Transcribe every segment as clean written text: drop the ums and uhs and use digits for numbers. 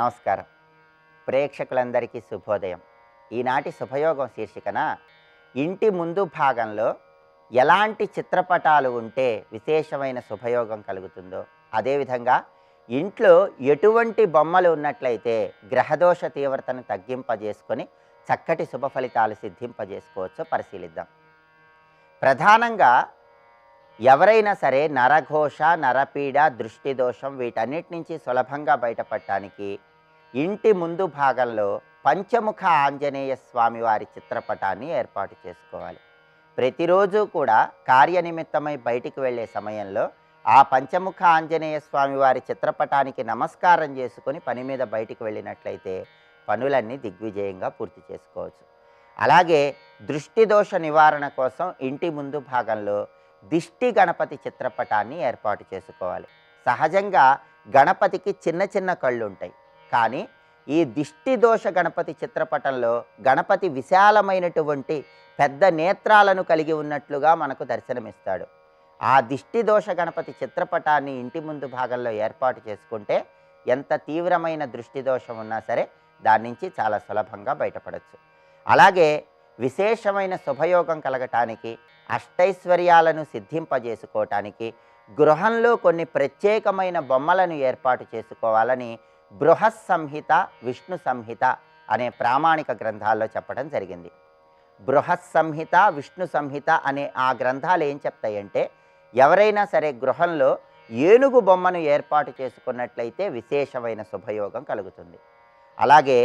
నమస్కారం. ప్రేక్షకులందరికీ శుభోదయం. ఈనాటి శుభయోగం శీర్షికన ఇంటి ముందు భాగంలో ఎలాంటి చిత్రపటాలు ఉంటే విశేషమైన శుభయోగం కలుగుతుందో, అదేవిధంగా ఇంట్లో ఎటువంటి బొమ్మలు ఉన్నట్లయితే గ్రహదోష తీవ్రతను తగ్గింపజేసుకొని చక్కటి శుభ ఫలితాలు సిద్ధింపజేసుకోవచ్చో పరిశీలిద్దాం. ప్రధానంగా ఎవరైనా సరే నరఘోష, నరపీడ, దృష్టి దోషం వీటన్నిటి నుంచి సులభంగా బయటపడటానికి ఇంటి ముందు భాగంలో పంచముఖ ఆంజనేయ స్వామి వారి చిత్రపటాన్ని ఏర్పాటు చేసుకోవాలి. ప్రతిరోజు కూడా కార్యనిమిత్తమై బయటికి వెళ్ళే సమయంలో ఆ పంచముఖ ఆంజనేయ స్వామి వారి చిత్రపటానికి నమస్కారం చేసుకొని పని మీద బయటికి వెళ్ళినట్లయితే పనులన్నీ దిగ్విజయంగా పూర్తి చేసుకోవచ్చు. అలాగే దృష్టి దోష నివారణ కోసం ఇంటి ముందు భాగంలో దిష్టి గణపతి చిత్రపటాన్ని ఏర్పాటు చేసుకోవాలి. సహజంగా గణపతికి చిన్న చిన్న కళ్ళు ఉంటాయి, కానీ ఈ దిష్టి దోష గణపతి చిత్రపటంలో గణపతి విశాలమైనటువంటి పెద్ద నేత్రాలను కలిగి ఉన్నట్లుగా మనకు దర్శనమిస్తాడు. ఆ దిష్టి దోష గణపతి చిత్రపటాన్ని ఇంటి ముందు భాగంలో ఏర్పాటు చేసుకుంటే ఎంత తీవ్రమైన దృష్టి దోషం ఉన్నా సరే దాని నుంచి చాలా సులభంగా బయటపడవచ్చు. అలాగే విశేషమైన శుభయోగం కలగటానికి, అష్టైశ్వర్యాలను సిద్ధింపజేసుకోవటానికి గృహంలో కొన్ని ప్రత్యేకమైన బొమ్మలను ఏర్పాటు చేసుకోవాలని బృహత్ సంహిత, విష్ణు సంహిత అనే ప్రామాణిక గ్రంథాల్లో చెప్పడం జరిగింది. బృహత్ సంహిత, విష్ణు సంహిత అనే ఆ గ్రంథాలు ఏం చెప్తాయంటే, ఎవరైనా సరే గృహంలో ఏనుగు బొమ్మను ఏర్పాటు చేసుకున్నట్లయితే విశేషమైన శుభయోగం కలుగుతుంది. అలాగే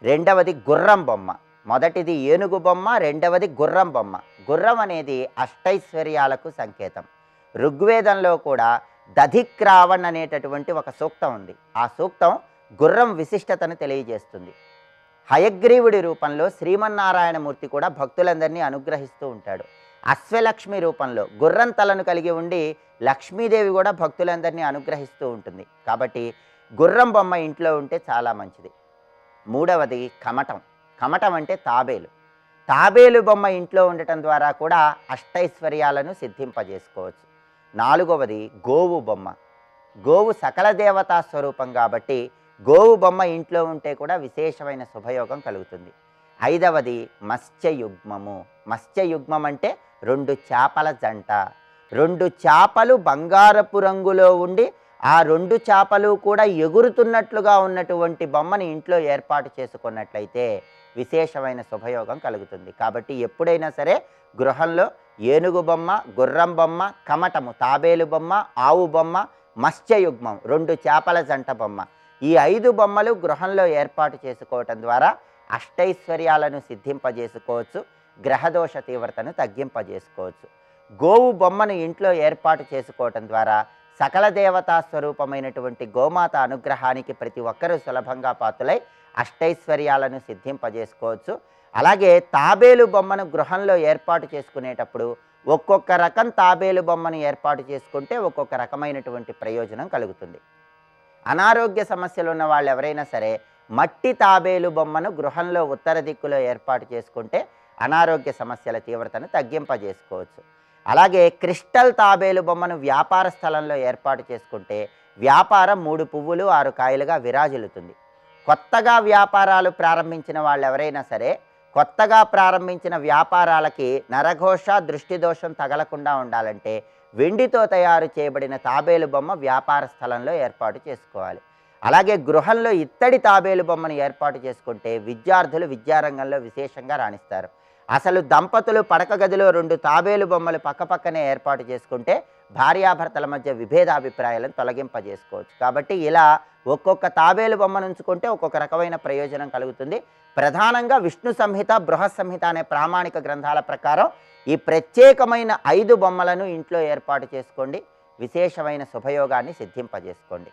రెండవది గుర్రం బొమ్మ. మొదటిది ఏనుగు బొమ్మ, రెండవది గుర్రం బొమ్మ. గుర్రం అనేది అష్టైశ్వర్యాలకు సంకేతం. ఋగ్వేదంలో కూడా దధిక్రావణ్ అనేటటువంటి ఒక సూక్తం ఉంది. ఆ సూక్తం గుర్రం విశిష్టతను తెలియజేస్తుంది. హయగ్రీవుడి రూపంలో శ్రీమన్నారాయణమూర్తి కూడా భక్తులందరినీ అనుగ్రహిస్తూ ఉంటాడు. అశ్వలక్ష్మి రూపంలో గుర్రం తలను కలిగి ఉండి లక్ష్మీదేవి కూడా భక్తులందరినీ అనుగ్రహిస్తూ ఉంటుంది. కాబట్టి గుర్రం బొమ్మ ఇంట్లో ఉంటే చాలా మంచిది. మూడవది కమటం. కమటం అంటే తాబేలు. తాబేలు బొమ్మ ఇంట్లో ఉండటం ద్వారా కూడా అష్టైశ్వర్యాలను సిద్ధింపజేసుకోవచ్చు. నాలుగవది గోవు బొమ్మ. గోవు సకల దేవతా స్వరూపం కాబట్టి గోవు బొమ్మ ఇంట్లో ఉంటే కూడా విశేషమైన శుభయోగం కలుగుతుంది. ఐదవది మత్స్యయుగ్మము. మత్స్యయుగ్మం అంటే 2 చేపల జంట. 2 చేపలు బంగారపు రంగులో ఉండి ఆ 2 చేపలు కూడా ఎగురుతున్నట్లుగా ఉన్నటువంటి బొమ్మని ఇంట్లో ఏర్పాటు చేసుకున్నట్లయితే విశేషమైన శుభయోగం కలుగుతుంది. కాబట్టి ఎప్పుడైనా సరే గృహంలో ఏనుగు బొమ్మ, గుర్రం బొమ్మ, కమటము, తాబేలు బొమ్మ, ఆవు బొమ్మ, మత్స్యయుగ్మం 2 చేపల జంట బొమ్మ, ఈ 5 బొమ్మలు గృహంలో ఏర్పాటు చేసుకోవటం ద్వారా అష్టైశ్వర్యాలను సిద్ధింపజేసుకోవచ్చు, గ్రహదోష తీవ్రతను తగ్గింపజేసుకోవచ్చు. గోవు బొమ్మను ఇంట్లో ఏర్పాటు చేసుకోవటం ద్వారా సకల దేవతా స్వరూపమైనటువంటి గోమాత అనుగ్రహానికి ప్రతి ఒక్కరూ సులభంగా పాత్రులై అష్టైశ్వర్యాలను సిద్ధింపజేసుకోవచ్చు. అలాగే తాబేలు బొమ్మను గృహంలో ఏర్పాటు చేసుకునేటప్పుడు ఒక్కొక్క రకం తాబేలు బొమ్మను ఏర్పాటు చేసుకుంటే ఒక్కొక్క రకమైనటువంటి ప్రయోజనం కలుగుతుంది. అనారోగ్య సమస్యలు ఉన్న వాళ్ళు ఎవరైనా సరే మట్టి తాబేలు బొమ్మను గృహంలో ఉత్తర దిక్కులో ఏర్పాటు చేసుకుంటే అనారోగ్య సమస్యల తీవ్రతను తగ్గింపజేసుకోవచ్చు. అలాగే క్రిస్టల్ తాబేలు బొమ్మను వ్యాపార స్థలంలో ఏర్పాటు చేసుకుంటే వ్యాపారం 3 పువ్వులు 6 కాయలుగా విరాజిల్లుతుంది. కొత్తగా వ్యాపారాలు ప్రారంభించిన వాళ్ళు ఎవరైనా సరే కొత్తగా ప్రారంభించిన వ్యాపారాలకి నరఘోష, దృష్టి దోషం తగలకుండా ఉండాలంటే వెండితో తయారు చేయబడిన తాబేలు బొమ్మ వ్యాపార స్థలంలో ఏర్పాటు చేసుకోవాలి. అలాగే గృహంలో ఇత్తడి తాబేలు బొమ్మను ఏర్పాటు చేసుకుంటే విద్యార్థులు విద్యారంగంలో విశేషంగా రాణిస్తారు. అసలు దంపతులు పడక గదిలో 2 తాబేలు బొమ్మలు పక్కపక్కనే ఏర్పాటు చేసుకుంటే భార్యాభర్తల మధ్య విభేదాభిప్రాయాలను తొలగింపజేసుకోవచ్చు. కాబట్టి ఇలా ఒక్కొక్క తాబేలు బొమ్మను ఉంచుకుంటే ఒక్కొక్క రకమైన ప్రయోజనం కలుగుతుంది. ప్రధానంగా విష్ణు సంహిత, బృహత్ సంహిత అనే ప్రామాణిక గ్రంథాల ప్రకారం ఈ ప్రత్యేకమైన 5 బొమ్మలను ఇంట్లో ఏర్పాటు చేసుకోండి. విశేషమైన శుభయోగాన్ని సిద్ధింపజేసుకోండి.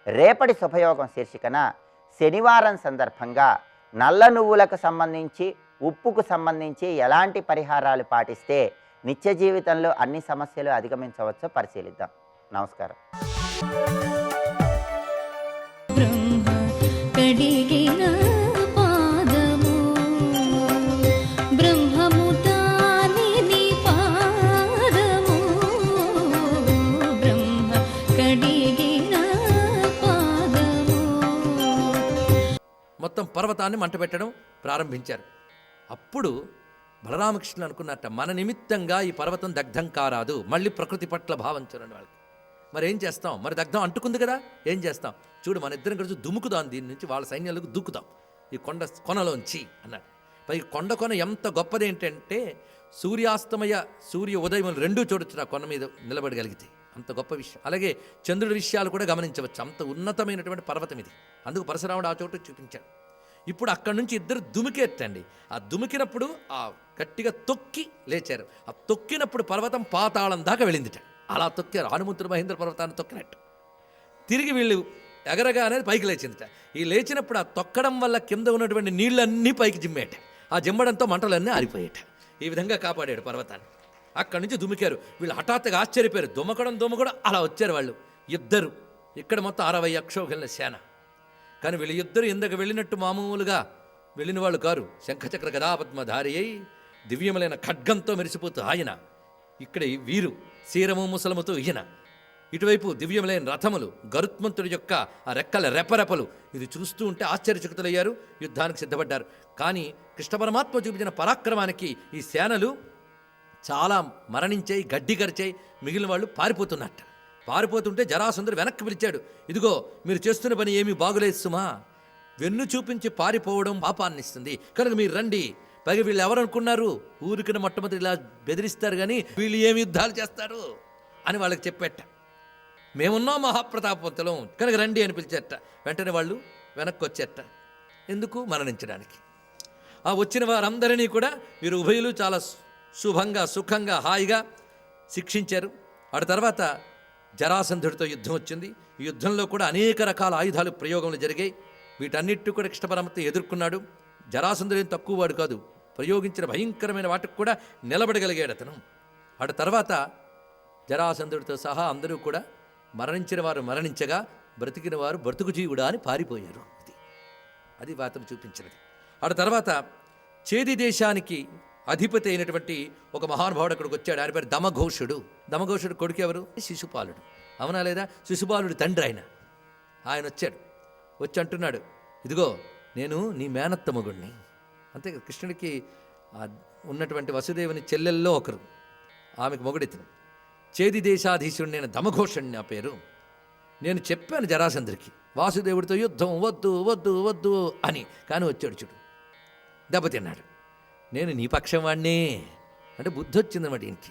రేపటి శుభయోగం శీర్షికన శనివారం సందర్భంగా నల్ల నువ్వులకు సంబంధించి, ఉప్పుకు సంబంధించి ఎలాంటి పరిహారాలు పాటిస్తే నిత్య జీవితంలో అన్ని సమస్యలు అధిగమించవచ్చో పరిశీలిద్దాం. నమస్కారం. కడిగిన పాదము మొత్తం పర్వతాన్ని మంట పెట్టడం ప్రారంభించారు. అప్పుడు బలరామకృష్ణులు అనుకున్నట్ట, మన నిమిత్తంగా ఈ పర్వతం దగ్ధం కారాదు, మళ్ళీ ప్రకృతి పట్ల భావం చూడండి వాళ్ళకి. మరి ఏం చేస్తాం, మరి దగ్ధం అంటుకుంది కదా, ఏం చేస్తాం చూడు, మన ఇద్దరం కలిసి దుముకుదాం, దీని నుంచి వాళ్ళ సైన్యాలకు దూకుదాం ఈ కొనలోంచి అన్నాడు. పై కొన ఎంత గొప్పది ఏంటంటే సూర్య ఉదయం రెండూ చూడొచ్చు ఆ కొన మీద నిలబడగలిగితే, అంత గొప్ప విషయం. అలాగే చంద్రుడి విషయాలు కూడా గమనించవచ్చు, అంత ఉన్నతమైనటువంటి పర్వతం ఇది. అందుకు పరశురాముడు ఆ చోటు చూపించాడు. ఇప్పుడు అక్కడి నుంచి ఇద్దరు దుమికెట్టండి. ఆ దుమికినప్పుడు ఆ గట్టిగా తొక్కి లేచారు. ఆ తొక్కినప్పుడు పర్వతం పాతాళం దాకా వెళ్ళిందిట. అలా తొక్కారు, హనుమంతుడు మహేంద్ర పర్వతాన్ని తొక్కినట్టు. తిరిగి వీళ్ళు ఎగరగా అనేది పైకి లేచిందిట. ఈ లేచినప్పుడు ఆ తొక్కడం వల్ల కింద ఉన్నటువంటి నీళ్ళన్నీ పైకి జిమ్మేట. ఆ జిమ్మడంతో మంటలన్నీ ఆరిపోయేట. ఈ విధంగా కాపాడాడు పర్వతాన్ని. అక్కడి నుంచి దుమికారు. వీళ్ళు హఠాత్తుగా ఆశ్చర్యపోయారు. దుమకడం అలా వచ్చారు వాళ్ళు ఇద్దరు. ఇక్కడ మొత్తం 60 అక్షోహిణుల సేన. కానీ వీళ్ళు ఇద్దరు ఇందాక వెళ్ళినట్టు మామూలుగా వెళ్ళిన వాళ్ళు కారు. శంఖచక్ర గదాపద్మధారి అయి దివ్యములైన ఖడ్గంతో మెరిసిపోతూ ఆయన, ఇక్కడ వీరు శీరము ముసలముతో ఈయన, ఇటువైపు దివ్యములైన రథములు, గరుత్మంతుడి యొక్క ఆ రెక్కల రెపరెపలు. ఇది చూస్తూ ఉంటే ఆశ్చర్యచకితులయ్యారు, యుద్ధానికి సిద్ధపడ్డారు. కానీ కృష్ణ పరమాత్మ చూపించిన పరాక్రమానికి ఈ సేనలు చాలా మరణించాయి, గడ్డి కరిచాయి. మిగిలిన వాళ్ళు పారిపోతున్నట్ట. పారిపోతుంటే జరాసంధుడు వెనక్కి పిలిచాడు, ఇదిగో మీరు చేస్తున్న పని ఏమీ బాగులేదు సుమా, వెన్ను చూపించి పారిపోవడం పాపాన్నిస్తుంది, కనుక మీరు రండి. పైగా వీళ్ళు ఎవరనుకున్నారు, ఊరికిన మొట్టమొదటి ఇలా బెదిరిస్తారు కానీ వీళ్ళు ఏమి యుద్ధాలు చేస్తారు అని వాళ్ళకి చెప్పేట. మేమున్నాం మహాప్రతాపవంతులం, కనుక రండి అని పిలిచేట. వెంటనే వాళ్ళు వెనక్కి వచ్చేట. ఎందుకు? మరణించడానికి. ఆ వచ్చిన వారందరినీ కూడా వీరు ఉభయులు చాలా శుభంగా సుఖంగా హాయిగా శిక్షించారు. ఆ తర్వాత జరాసంధుడితో యుద్ధం వచ్చింది. ఈ యుద్ధంలో కూడా అనేక రకాల ఆయుధాలు ప్రయోగంలో జరిగాయి. వీటన్నిటి కూడా కృష్ణ పరమాత్మ ఎదుర్కొన్నాడు. జరాసంధుడు ఏం తక్కువ వాడు కాదు, ప్రయోగించిన భయంకరమైన వాటికి కూడా నిలబడగలిగాడు అతను. ఆ తర్వాత జరాసంధుడితో సహా అందరూ కూడా మరణించిన వారు మరణించగా బ్రతికిన వారు బ్రతుకు జీవుడా అని పారిపోయారు. అది అతను చూపించినది. ఆ తర్వాత చేది దేశానికి అధిపతి అయినటువంటి ఒక మహానుభావుడు అక్కడికి వచ్చాడు. ఆయన పేరు దమఘోషుడు. దమఘోషుడు కొడుకు ఎవరు? శిశుపాలుడు. అవునా లేదా? శిశుపాలుడు తండ్రి ఆయన వచ్చాడు. వచ్చి అంటున్నాడు, ఇదిగో నేను నీ మేనత్త మగుణ్ణి. అంతే కదా, కృష్ణుడికి ఉన్నటువంటి వసుదేవుని చెల్లెల్లో ఒకరు, ఆమెకు మొగుడెత్తిన చేది దేశాధీశుడు నేను దమఘోషుడిని నా పేరు. నేను చెప్పాను జరాసంధుడికి వాసుదేవుడితో యుద్ధం వద్దు వద్దు వద్దు అని, కానీ వచ్చాడు చూడు, దెబ్బతిన్నాడు. నేను నీ పక్షం వాడినే అంటే బుద్ధి వచ్చిందన్నమాట ఈయనకి.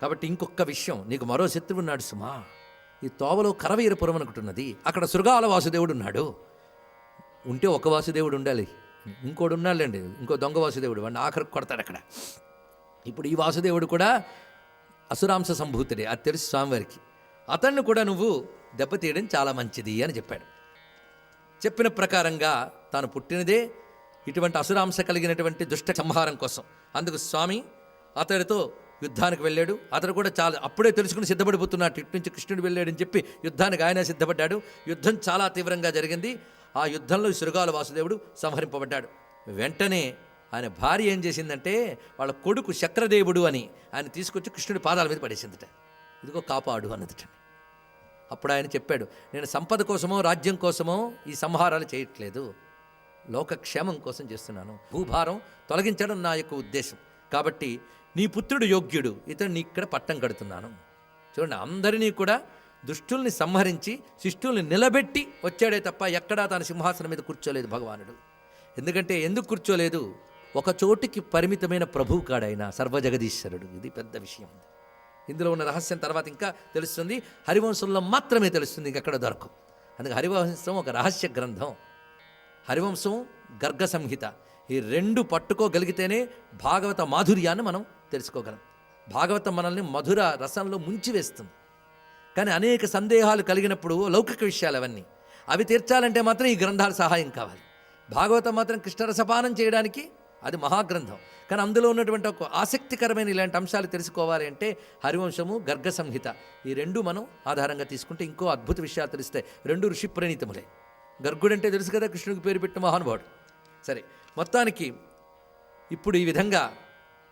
కాబట్టి ఇంకొక విషయం, నీకు మరో శత్రువు ఉన్నాడు సుమా. ఈ తోవలో కరవీరపురం అనుకుంటున్నది, అక్కడ శృగాల వాసుదేవుడు ఉన్నాడు. ఉంటే ఒక వాసుదేవుడు ఉండాలి, ఇంకోటి ఉన్నాళ్ళండి, ఇంకో దొంగ వాసుదేవుడు, వాడిని ఆఖరికి కొడతాడు అక్కడ. ఇప్పుడు ఈ వాసుదేవుడు కూడా అసురాంశ సంభూతుడే, అది తెలుసు స్వామివారికి. అతన్ని కూడా నువ్వు దెబ్బతీయడం చాలా మంచిది అని చెప్పాడు. చెప్పిన ప్రకారంగా తాను పుట్టినదే ఇటువంటి అసురాంశ కలిగినటువంటి దుష్ట సంహారం కోసం. అందుకు స్వామి అతడితో యుద్ధానికి వెళ్ళాడు. అతడు కూడా చాలా అప్పుడే తెలుసుకుని సిద్ధపడిపోతున్నాడు, ఇటు నుంచి కృష్ణుడు వెళ్ళాడని చెప్పి యుద్ధానికి ఆయన సిద్ధపడ్డాడు. యుద్ధం చాలా తీవ్రంగా జరిగింది. ఆ యుద్ధంలో శృగాల వాసుదేవుడు సంహరింపబడ్డాడు. వెంటనే ఆయన భార్య ఏం చేసిందంటే, వాళ్ళ కొడుకు శక్రదేవుడు అని ఆయన తీసుకొచ్చి కృష్ణుడి పాదాల మీద పడేసిందట. ఇదిగో కాపాడు అన్నదట. అప్పుడు ఆయన చెప్పాడు, నేను సంపద కోసమో రాజ్యం కోసమో ఈ సంహారాలు చేయట్లేదు, లోకక్షేమం కోసం చేస్తున్నాను. భూభారం తొలగించడం నా యొక్క ఉద్దేశం. కాబట్టి నీ పుత్రుడు యోగ్యుడు, ఇతన్ని ఇక్కడ పట్టం కడుతున్నాను. చూడండి, అందరినీ కూడా దుష్టుల్ని సంహరించి శిష్టుల్ని నిలబెట్టి వచ్చాడే తప్ప ఎక్కడా తన సింహాసనం మీద కూర్చోలేదు భగవానుడు. ఎందుకంటే ఎందుకు కూర్చోలేదు? ఒక చోటికి పరిమితమైన ప్రభువు కాడైనా సర్వజగదీశ్వరుడు. ఇది పెద్ద విషయం. ఇందులో ఉన్న రహస్యం తర్వాత ఇంకా తెలుస్తుంది. హరివంశంలో మాత్రమే తెలుస్తుంది, ఇంకెక్కడ దొరకవు. అందుకే హరివంశం ఒక రహస్య గ్రంథం. హరివంశం, గర్గ సంహిత, ఈ రెండు పట్టుకోగలిగితేనే భాగవత మాధుర్యాన్ని మనం తెలుసుకోగలం. భాగవతం మనల్ని మధుర రసంలో ముంచివేస్తుంది. కానీ అనేక సందేహాలు కలిగినప్పుడు లౌకిక విషయాలు అవన్నీ, అవి తీర్చాలంటే మాత్రం ఈ గ్రంథాలు సహాయం కావాలి. భాగవతం మాత్రం కృష్ణరసపానం చేయడానికి అది మహాగ్రంథం. కానీ అందులో ఉన్నటువంటి ఒక ఆసక్తికరమైన ఇలాంటి అంశాలు తెలుసుకోవాలి అంటే హరివంశము, గర్గ సంహిత, ఈ రెండు మనం ఆధారంగా తీసుకుంటే ఇంకో అద్భుత విషయాలు తెలుస్తాయి. రెండు ఋషి ప్రణీతములే. గర్గుడంటే తెలుసు కదా, కృష్ణుడికి పేరు పెట్టిన మహానుభావుడు. సరే, మొత్తానికి ఇప్పుడు ఈ విధంగా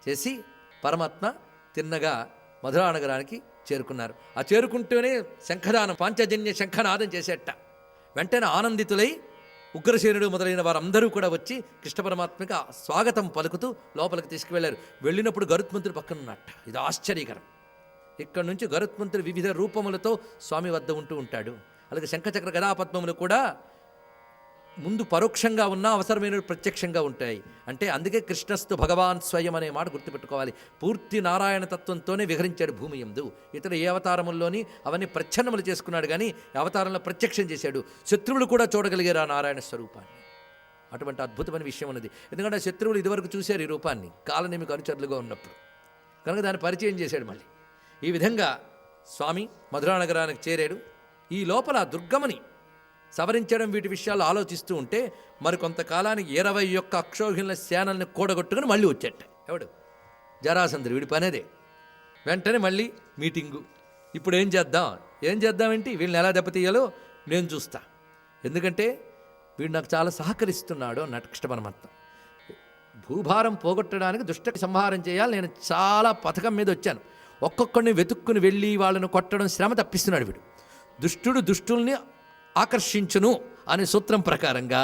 చేసి పరమాత్మ తిన్నగా మధురా నగరానికి చేరుకున్నారు. ఆ చేరుకుంటూనే శంఖదానం, పాంచజన్య శంఖనాదం చేసేట. వెంటనే ఆనందితులై ఉగ్రసేనుడు మొదలైన వారందరూ కూడా వచ్చి కృష్ణ పరమాత్మకి స్వాగతం పలుకుతూ లోపలికి తీసుకువెళ్లారు. వెళ్ళినప్పుడు గరుత్మంతుడు పక్కన ఉన్నట్ట. ఇది ఆశ్చర్యకరం. ఇక్కడ నుంచి గరుత్మంతుడు వివిధ రూపములతో స్వామి వద్ద ఉంటూ ఉంటాడు. అలాగే శంఖచక్ర గదాపద్మములు కూడా ముందు పరోక్షంగా ఉన్నా అవసరమైన ప్రత్యక్షంగా ఉంటాయి. అంటే అందుకే కృష్ణస్తు భగవాన్ స్వయం అనే మాట గుర్తుపెట్టుకోవాలి. పూర్తి నారాయణ తత్వంతోనే విహరించాడు భూమి యందు. ఇతడు ఏ అవతారముల్లోని అవన్నీ ప్రచ్ఛన్నములు చేసుకున్నాడు, కానీ అవతారంలో ప్రత్యక్షం చేశాడు. శత్రువులు కూడా చూడగలిగారు ఆ నారాయణ స్వరూపాన్ని. అటువంటి అద్భుతమైన విషయం ఉన్నది. ఎందుకంటే శత్రువులు ఇదివరకు చూశారు ఈ రూపాన్ని కాలనేమికి అనుచరులుగా ఉన్నప్పుడు, కనుక దాన్ని పరిచయం చేశాడు మళ్ళీ. ఈ విధంగా స్వామి మధురా నగరానికి చేరాడు. ఈ లోపల దుర్గమని సవరించడం వీటి విషయాలు ఆలోచిస్తూ ఉంటే మరి కొంతకాలానికి 21 అక్షోహిణుల సేనల్ని కూడగొట్టుకుని మళ్ళీ వచ్చేట. ఎవడు? జరాసంధుడు. వీడి పనేదే. వెంటనే మళ్ళీ మీటింగు. ఇప్పుడు ఏం చేద్దామేంటి, వీళ్ళని ఎలా దెబ్బతీయాలో నేను చూస్తా, ఎందుకంటే వీడు నాకు చాలా సహకరిస్తున్నాడు అన్నట్టు కృష్ణ పరమాత్మ. భూభారం పోగొట్టడానికి దుష్ట సంహారం చేయాలి, నేను చాలా పథకం మీద వచ్చాను. ఒక్కొక్కడిని వెతుక్కుని వెళ్ళి వాళ్ళను కొట్టడం శ్రమ తప్పిస్తున్నాడు వీడు. దుష్టుడు దుష్టుల్ని ఆకర్షించును అనే సూత్రం ప్రకారంగా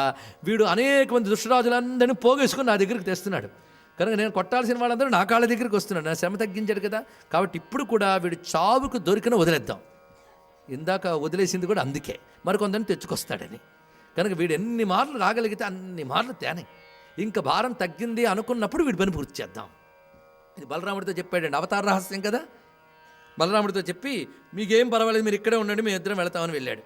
వీడు అనేక మంది దుష్టరాజులందరినీ పోగేసుకుని నా దగ్గరికి తెస్తున్నాడు. కనుక నేను కొట్టాల్సిన వాళ్ళందరూ నా కాళ్ళ దగ్గరికి వస్తున్నాడు. నా శ్రమ తగ్గించాడు కదా. కాబట్టి ఇప్పుడు కూడా వీడు చావుకు దొరికిన వదిలేద్దాం. ఇందాక వదిలేసింది కూడా అందుకే, మరికొందరిని తెచ్చుకొస్తాడని. కనుక వీడు ఎన్ని మార్లు రాగలిగితే అన్ని మార్లు తేనే. ఇంకా భారం తగ్గింది అనుకున్నప్పుడు వీడి పని పూర్తి చేద్దాం. ఇది బలరాముడితో చెప్పాడండి, అవతార రహస్యం కదా. బలరాముడితో చెప్పి మీకేం పర్వాలేదు, మీరు ఇక్కడే ఉండండి, మేము ఇద్దరం వెళతామని వెళ్ళాడు.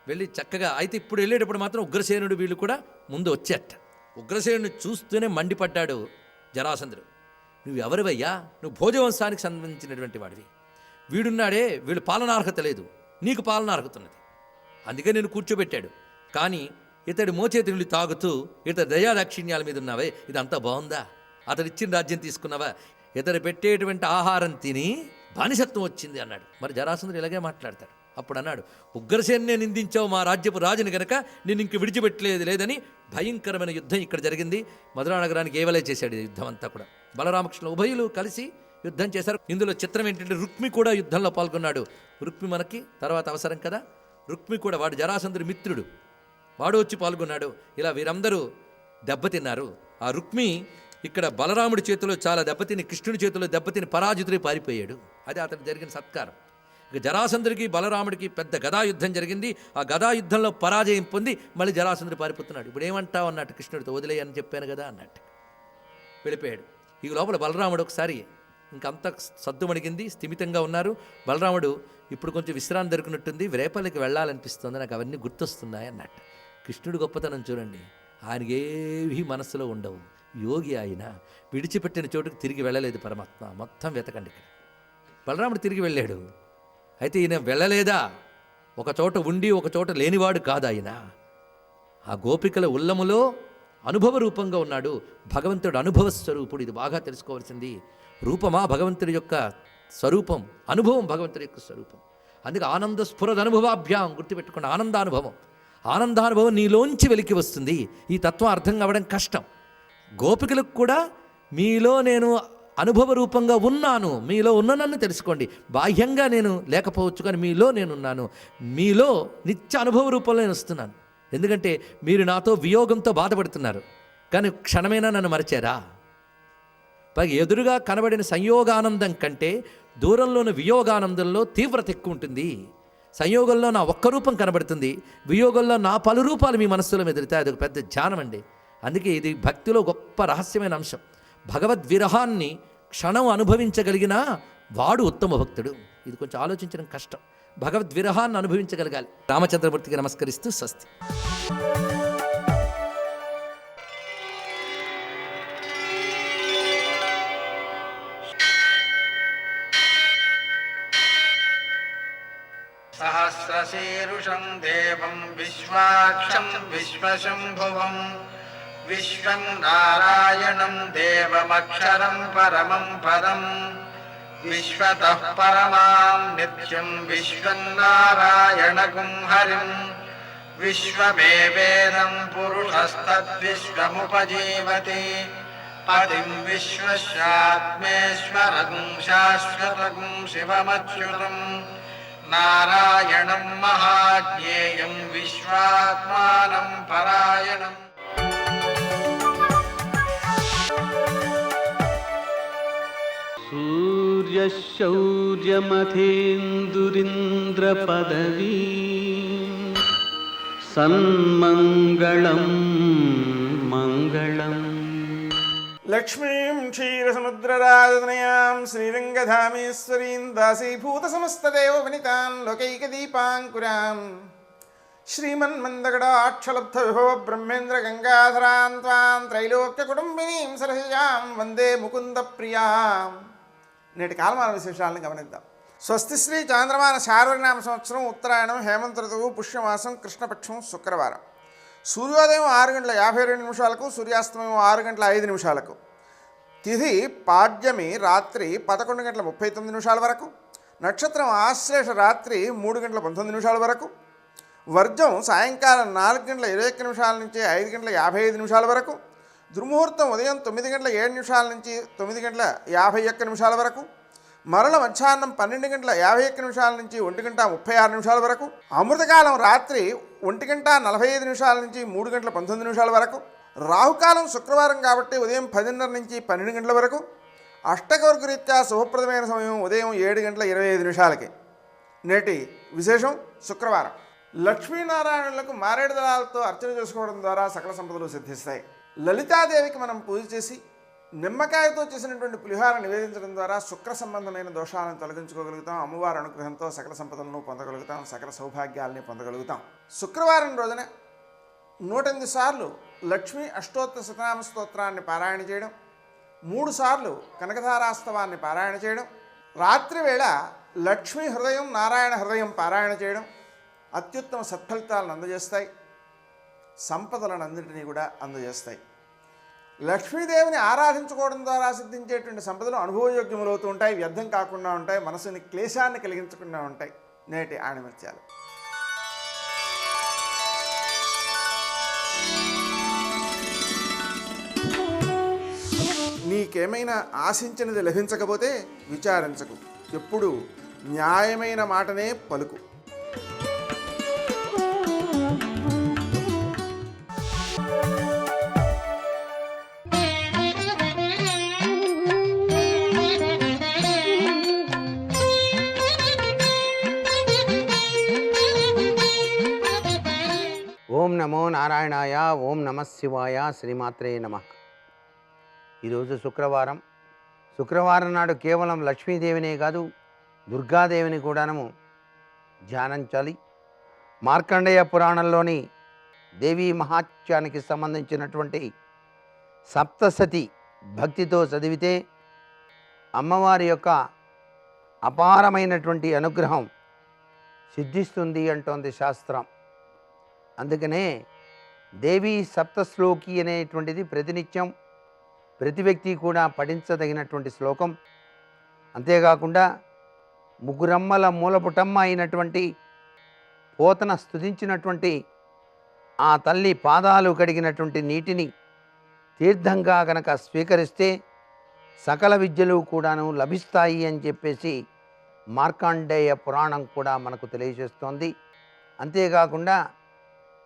వెళ్ళి చక్కగా అయితే ఇప్పుడు వెళ్ళేటప్పుడు మాత్రం ఉగ్రసేనుడు వీళ్ళు కూడా ముందు వచ్చేట. ఉగ్రసేనుడిని చూస్తూనే మండిపడ్డాడు జరాసంధుడు. నువ్వు ఎవరివయ్యా? నువ్వు భోజవంశానికి సంబంధించినటువంటి వాడివి. వీడున్నాడే, వీళ్ళు పాలనార్హత లేదు, నీకు పాలనార్హత ఉన్నది, అందుకే నేను కూర్చోబెట్టాడు. కానీ ఇతడు మోచేతి నీళ్ళు తాగుతూ ఇతడు దయాదాక్షిణ్యాల మీద ఉన్నావే, ఇదంతా బాగుందా? అతడు ఇచ్చిన రాజ్యం తీసుకున్నావా? ఇతడు పెట్టేటువంటి ఆహారం తిని బానిసత్వం వచ్చింది అన్నాడు. మరి జరాసంధుడు ఇలాగే మాట్లాడతాడు. అప్పుడు అన్నాడు, ఉగ్రసేన్నే నిందించావు మా రాజ్యపు రాజుని గనక నేను ఇంక విడిచిపెట్టలేదు లేదని. భయంకరమైన యుద్ధం ఇక్కడ జరిగింది. మధురా నగరానికి ఏవలే చేశాడు ఈ యుద్ధం అంతా కూడా. బలరామకృష్ణ ఉభయులు కలిసి యుద్ధం చేశారు. ఇందులో చిత్రం ఏంటంటే రుక్మి కూడా యుద్ధంలో పాల్గొన్నాడు. రుక్మి మనకి తర్వాత అవసరం కదా. రుక్మి కూడా వాడు జరాసంధుడి మిత్రుడు, వాడు వచ్చి పాల్గొన్నాడు. ఇలా వీరందరూ దెబ్బతిన్నారు. ఆ రుక్మి ఇక్కడ బలరాముడి చేతిలో చాలా దెబ్బతిని, కృష్ణుడి చేతిలో దెబ్బతిని పరాజితుడి పారిపోయాడు. అది అతనికి జరిగిన సత్కారం. ఇక జరాసంధుడికి బలరాముడికి పెద్ద గదాయుద్ధం జరిగింది. ఆ గదాయుద్ధంలో పరాజయం పొంది మళ్ళీ జరాసంధుడు పారిపోతున్నాడు. ఇప్పుడు ఏమంటావు అన్నట్టు కృష్ణుడితో, వదిలేయని చెప్పాను కదా అన్నట్టు వెళ్ళిపోయాడు. ఈ లోపల బలరాముడు ఒకసారి ఇంకంతా సద్దుమణిగింది, స్థిమితంగా ఉన్నారు. బలరాముడు ఇప్పుడు కొంచెం విశ్రాంతి దొరికినట్టుంది, రేపల్లికి వెళ్ళాలనిపిస్తుంది, నాకు అవన్నీ గుర్తొస్తున్నాయి అన్నట్టు. కృష్ణుడు గొప్పతనం చూడండి, ఆయనకి ఏవీ మనస్సులో ఉండవు. యోగి ఆయన. విడిచిపెట్టిన చోటుకు తిరిగి వెళ్ళలేదు పరమాత్మ. మొత్తం వెతకండి. ఇక్కడ బలరాముడు తిరిగి వెళ్ళాడు. అయితే ఈయన వెళ్ళలేదా? ఒక చోట ఉండి ఒక చోట లేనివాడు కాదు ఆయన. ఆ గోపికల ఉల్లములో అనుభవ రూపంగా ఉన్నాడు. భగవంతుడు అనుభవ స్వరూపుడు. ఇది బాగా తెలుసుకోవాల్సింది. రూపమా భగవంతుడి యొక్క స్వరూపం, అనుభవం భగవంతుడి యొక్క స్వరూపం. అందుకే ఆనంద స్ఫురద అనుభవాభ్యాం, గుర్తుపెట్టుకోండి. ఆనందానుభవం, ఆనందానుభవం నీలోంచి వెలికి వస్తుంది. ఈ తత్వం అర్థం కావడం కష్టం. గోపికలకు కూడా మీలో నేను అనుభవ రూపంగా ఉన్నాను, మీలో ఉన్న నన్ను తెలుసుకోండి. బాహ్యంగా నేను లేకపోవచ్చు, కానీ మీలో నేనున్నాను. మీలో నిత్య అనుభవ రూపంలో నేను వస్తున్నాను. ఎందుకంటే మీరు నాతో వియోగంతో బాధపడుతున్నారు, కానీ క్షణమైనా నన్ను మరచారా? పైగా ఎదురుగా కనబడిన సంయోగానందం కంటే దూరంలోని వియోగానందంలో తీవ్రత ఎక్కువ ఉంటుంది. సంయోగంలో నా ఒక్క రూపం కనబడుతుంది, వియోగంలో నా పలు రూపాలు మీ మనస్సులో మెదులుతాయి. అది ఒక పెద్ద ధ్యానం అండి. అందుకే ఇది భక్తిలో గొప్ప రహస్యమైన అంశం. భగవద్విరహాన్ని క్షణం అనుభవించగలిగిన వాడు ఉత్తమ భక్తుడు. ఇది కొంచెం ఆలోచించడం కష్టం. భగవద్విరహాన్ని అనుభవించగలగాలి. రామచంద్రమూర్తికి నమస్కరిస్తూ స్వస్తి. సహస్రశీరుషం దేవం విశ్వాక్షం విశ్వశంభువం విశ్వం నారాయణం దేవమక్షరం పరమం పదం విశ్వతః పరమాం నిత్యం విశ్వం నారాయణగుం హరిం విశ్వమేవేదం పురుషస్తద్విశ్వముపజీవతి పతిం విశ్వస్యాత్మేశ్వరగుం శాశ్వతగుం శివమచ్యుతం నారాయణం మహాదేవం ज्ञेयं विश्वात्मानं परायणम् सूर्यशौर्यमथेन्दुरिन्द्रपदवी सन्मङ्गलं मङ्गलम् लक्ष्मीं क्षीरसमुद्रराजतनयां श्रीरङ्गधामेश्वरीं दासीभूतसमस्तदेववनितां लोकैकदीपाङ्कुरां श्रीमन्मन्दगडाक्षलब्धविभो ब्रह्मेन्द्रगङ्गाधरां त्वां त्रैलोक्यकुटुम्बिनीं सरसिजां వందే ముకుందప్రియాం. నేటి కాలమాన విశేషాలను గమనిద్దాం. స్వస్తి శ్రీ చాంద్రమాన శార్వరినామ సంవత్సరం ఉత్తరాయణం హేమంత ఋతువు పుష్యమాసం కృష్ణపక్షం శుక్రవారం. సూర్యోదయం 6:52 సూర్యాస్తమయం 6:05 తిథి పాడ్యమి రాత్రి 11:39 వరకు, నక్షత్రం ఆశ్లేష రాత్రి 3:19 వరకు, వర్జం సాయంకాలం 4:21 నుంచి 5:55 వరకు, దుర్ముహూర్తం ఉదయం 9:07 నుంచి 9:51 వరకు, మరల మధ్యాహ్నం 12:51 నుంచి 1:36 వరకు, అమృతకాలం రాత్రి 1:45 నుంచి 3:19 వరకు, రాహుకాలం శుక్రవారం కాబట్టి ఉదయం 10:30 నుంచి 12 గంటల వరకు, అష్టకవర్గ రీత్యా శుభప్రదమైన సమయం ఉదయం 7:25. నేటి విశేషం శుక్రవారం. లక్ష్మీనారాయణులకు మారేడు దళాలతో అర్చన చేసుకోవడం ద్వారా సకల సంపదలు సిద్ధిస్తాయి. లలితాదేవికి మనం పూజ చేసి నిమ్మకాయతో చేసినటువంటి పులిహార నివేదించడం ద్వారా శుక్ర సంబంధమైన దోషాలను తొలగించుకోగలుగుతాం. అమ్మవారి అనుగ్రహంతో సకల సంపదలను పొందగలుగుతాం, సకల సౌభాగ్యాలని పొందగలుగుతాం. శుక్రవారం రోజున 108 సార్లు లక్ష్మీ అష్టోత్తర శతనామ స్తోత్రాన్ని పారాయణ చేయడం, 3 సార్లు కనకధారాస్తవాన్ని పారాయణ చేయడం, రాత్రి వేళ లక్ష్మీ హృదయం నారాయణ హృదయం పారాయణ చేయడం అత్యుత్తమ సత్ఫలితాలను అందజేస్తాయి, సంపదలను అన్నింటినీ కూడా అందజేస్తాయి. లక్ష్మీదేవిని ఆరాధించుకోవడం ద్వారా సిద్ధించేటువంటి సంపదలు అనుభవయోగ్యములవుతూ ఉంటాయి, వ్యర్థం కాకుండా ఉంటాయి, మనసుని క్లేశాన్ని కలిగించకుండా ఉంటాయి. నేటి ఆణిమత్యాలు. నీకేమైనా ఆశించినది లభించకపోతే విచారించకు, ఎప్పుడు న్యాయమైన మాటనే పలుకు. ఓం నమో నారాయణాయ, ఓం నమః శివాయ, శ్రీమాత్రే నమః. ఈరోజు శుక్రవారం. శుక్రవారం నాడు కేవలం లక్ష్మీదేవినే కాదు, దుర్గాదేవిని కూడాను ధ్యానించాలి. మార్కండేయ పురాణంలోని దేవీ మహాత్యానికి సంబంధించినటువంటి సప్తశతి భక్తితో చదివితే అమ్మవారి యొక్క అపారమైనటువంటి అనుగ్రహం సిద్ధిస్తుంది అంటోంది శాస్త్రం. అందుకనే దేవీ సప్తశ్లోకి అనేటువంటిది ప్రతినిత్యం ప్రతి వ్యక్తి కూడా పఠించదగినటువంటి శ్లోకం. అంతేకాకుండా ముగ్గురమ్మల మూలపుటమ్మ అయినటువంటి పోతన స్తుతించినటువంటి ఆ తల్లి పాదాలు కడిగినటువంటి నీటిని తీర్థంగా కనుక స్వీకరిస్తే సకల విద్యలు కూడాను లభిస్తాయి అని చెప్పేసి మార్కండేయ పురాణం కూడా మనకు తెలియజేస్తోంది. అంతేకాకుండా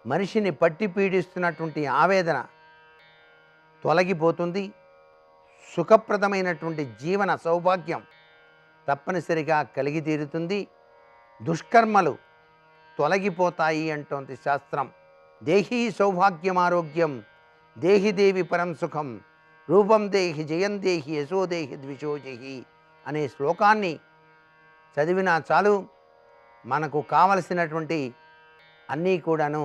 మనిషిని పట్టి పీడిస్తున్నటువంటి ఆవేదన తొలగిపోతుంది, సుఖప్రదమైనటువంటి జీవన సౌభాగ్యం తప్పనిసరిగా కలిగి తీరుతుంది, దుష్కర్మలు తొలగిపోతాయి అంటోంది శాస్త్రం. దేహీ సౌభాగ్యమారోగ్యం దేహి దేవి పరం సుఖం రూపం దేహి జయం దేహి యశో దేహి ద్విషోజహి అనే శ్లోకాన్ని చదివినా చాలు, మనకు కావలసినటువంటి అన్నీ కూడాను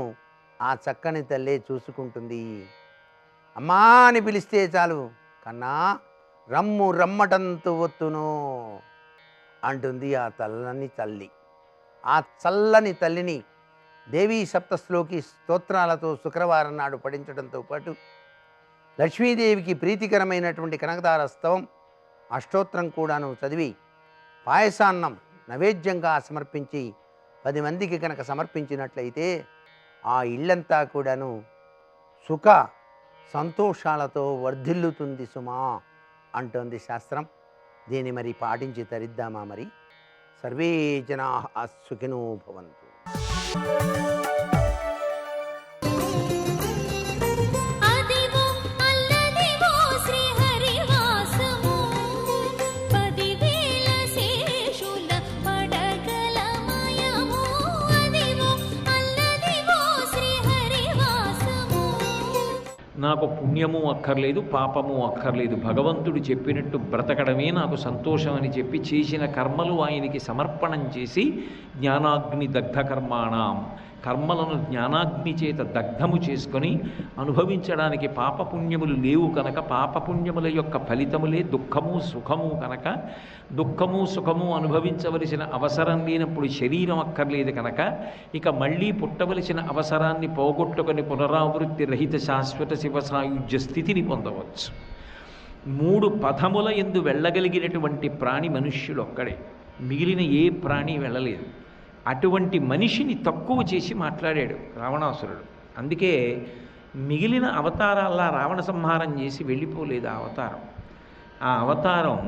ఆ చక్కని తల్లే చూసుకుంటుంది. అమ్మా అని పిలిస్తే చాలు, కన్నా రమ్ము రమ్మటంతు ఒత్తును అంటుంది ఆ చల్లని తల్లి. ఆ చల్లని తల్లిని దేవీ సప్తశ్లోకి స్తోత్రాలతో శుక్రవారం నాడు పఠించడంతో పాటు లక్ష్మీదేవికి ప్రీతికరమైనటువంటి కనకదార స్తవం అష్టోత్తరం కూడాను చదివి పాయసాన్నం నైవేద్యంగా సమర్పించి 10 మందికి కనుక సమర్పించినట్లయితే ఆ ఇల్లంతా కూడాను సుఖ సంతోషాలతో వర్ధిల్లుతుంది సుమా అంటోంది శాస్త్రం. దీన్ని మరి పాటించి తరిద్దామా? మరి సర్వే జనాః సుఖినో భవంతు. అదివో అల్లదివో శ్రీహరివాసము 10,000 శేషుల పడగలమయము. అదివో అల్లదివో శ్రీహరివాసము. నాకు పుణ్యము అక్కర్లేదు, పాపము అక్కర్లేదు, భగవంతుడు చెప్పినట్టు బ్రతకడమే నాకు సంతోషం అని చెప్పి చేసిన కర్మలు ఆయనకి సమర్పణం చేసి జ్ఞానాగ్ని దగ్ధ కర్మాణం, కర్మలను జ్ఞానాగ్ని చేత దగ్ధము చేసుకొని అనుభవించడానికి పాపపుణ్యములు లేవు కనుక, పాపపుణ్యముల యొక్క ఫలితములే దుఃఖము సుఖము కనుక, దుఃఖము సుఖము అనుభవించవలసిన అవసరం లేనప్పుడు శరీరం అక్కర్లేదు కనుక, ఇక మళ్ళీ పుట్టవలసిన అవసరాన్ని పోగొట్టుకొని పునరావృత్తి రహిత శాశ్వత శివ సాయుధ్య స్థితిని పొందవచ్చు. 3 పథముల యందు వెళ్ళగలిగినటువంటి ప్రాణి మనుష్యుడు ఒక్కడే, మిగిలిన ఏ ప్రాణి వెళ్ళలేదు. అటువంటి మనిషిని తక్కువ చేసి మాట్లాడాడు రావణాసురుడు. అందుకే మిగిలిన అవతారాల్లా రావణ సంహారం చేసి వెళ్ళిపోలేదు ఆ అవతారం. ఆ అవతారం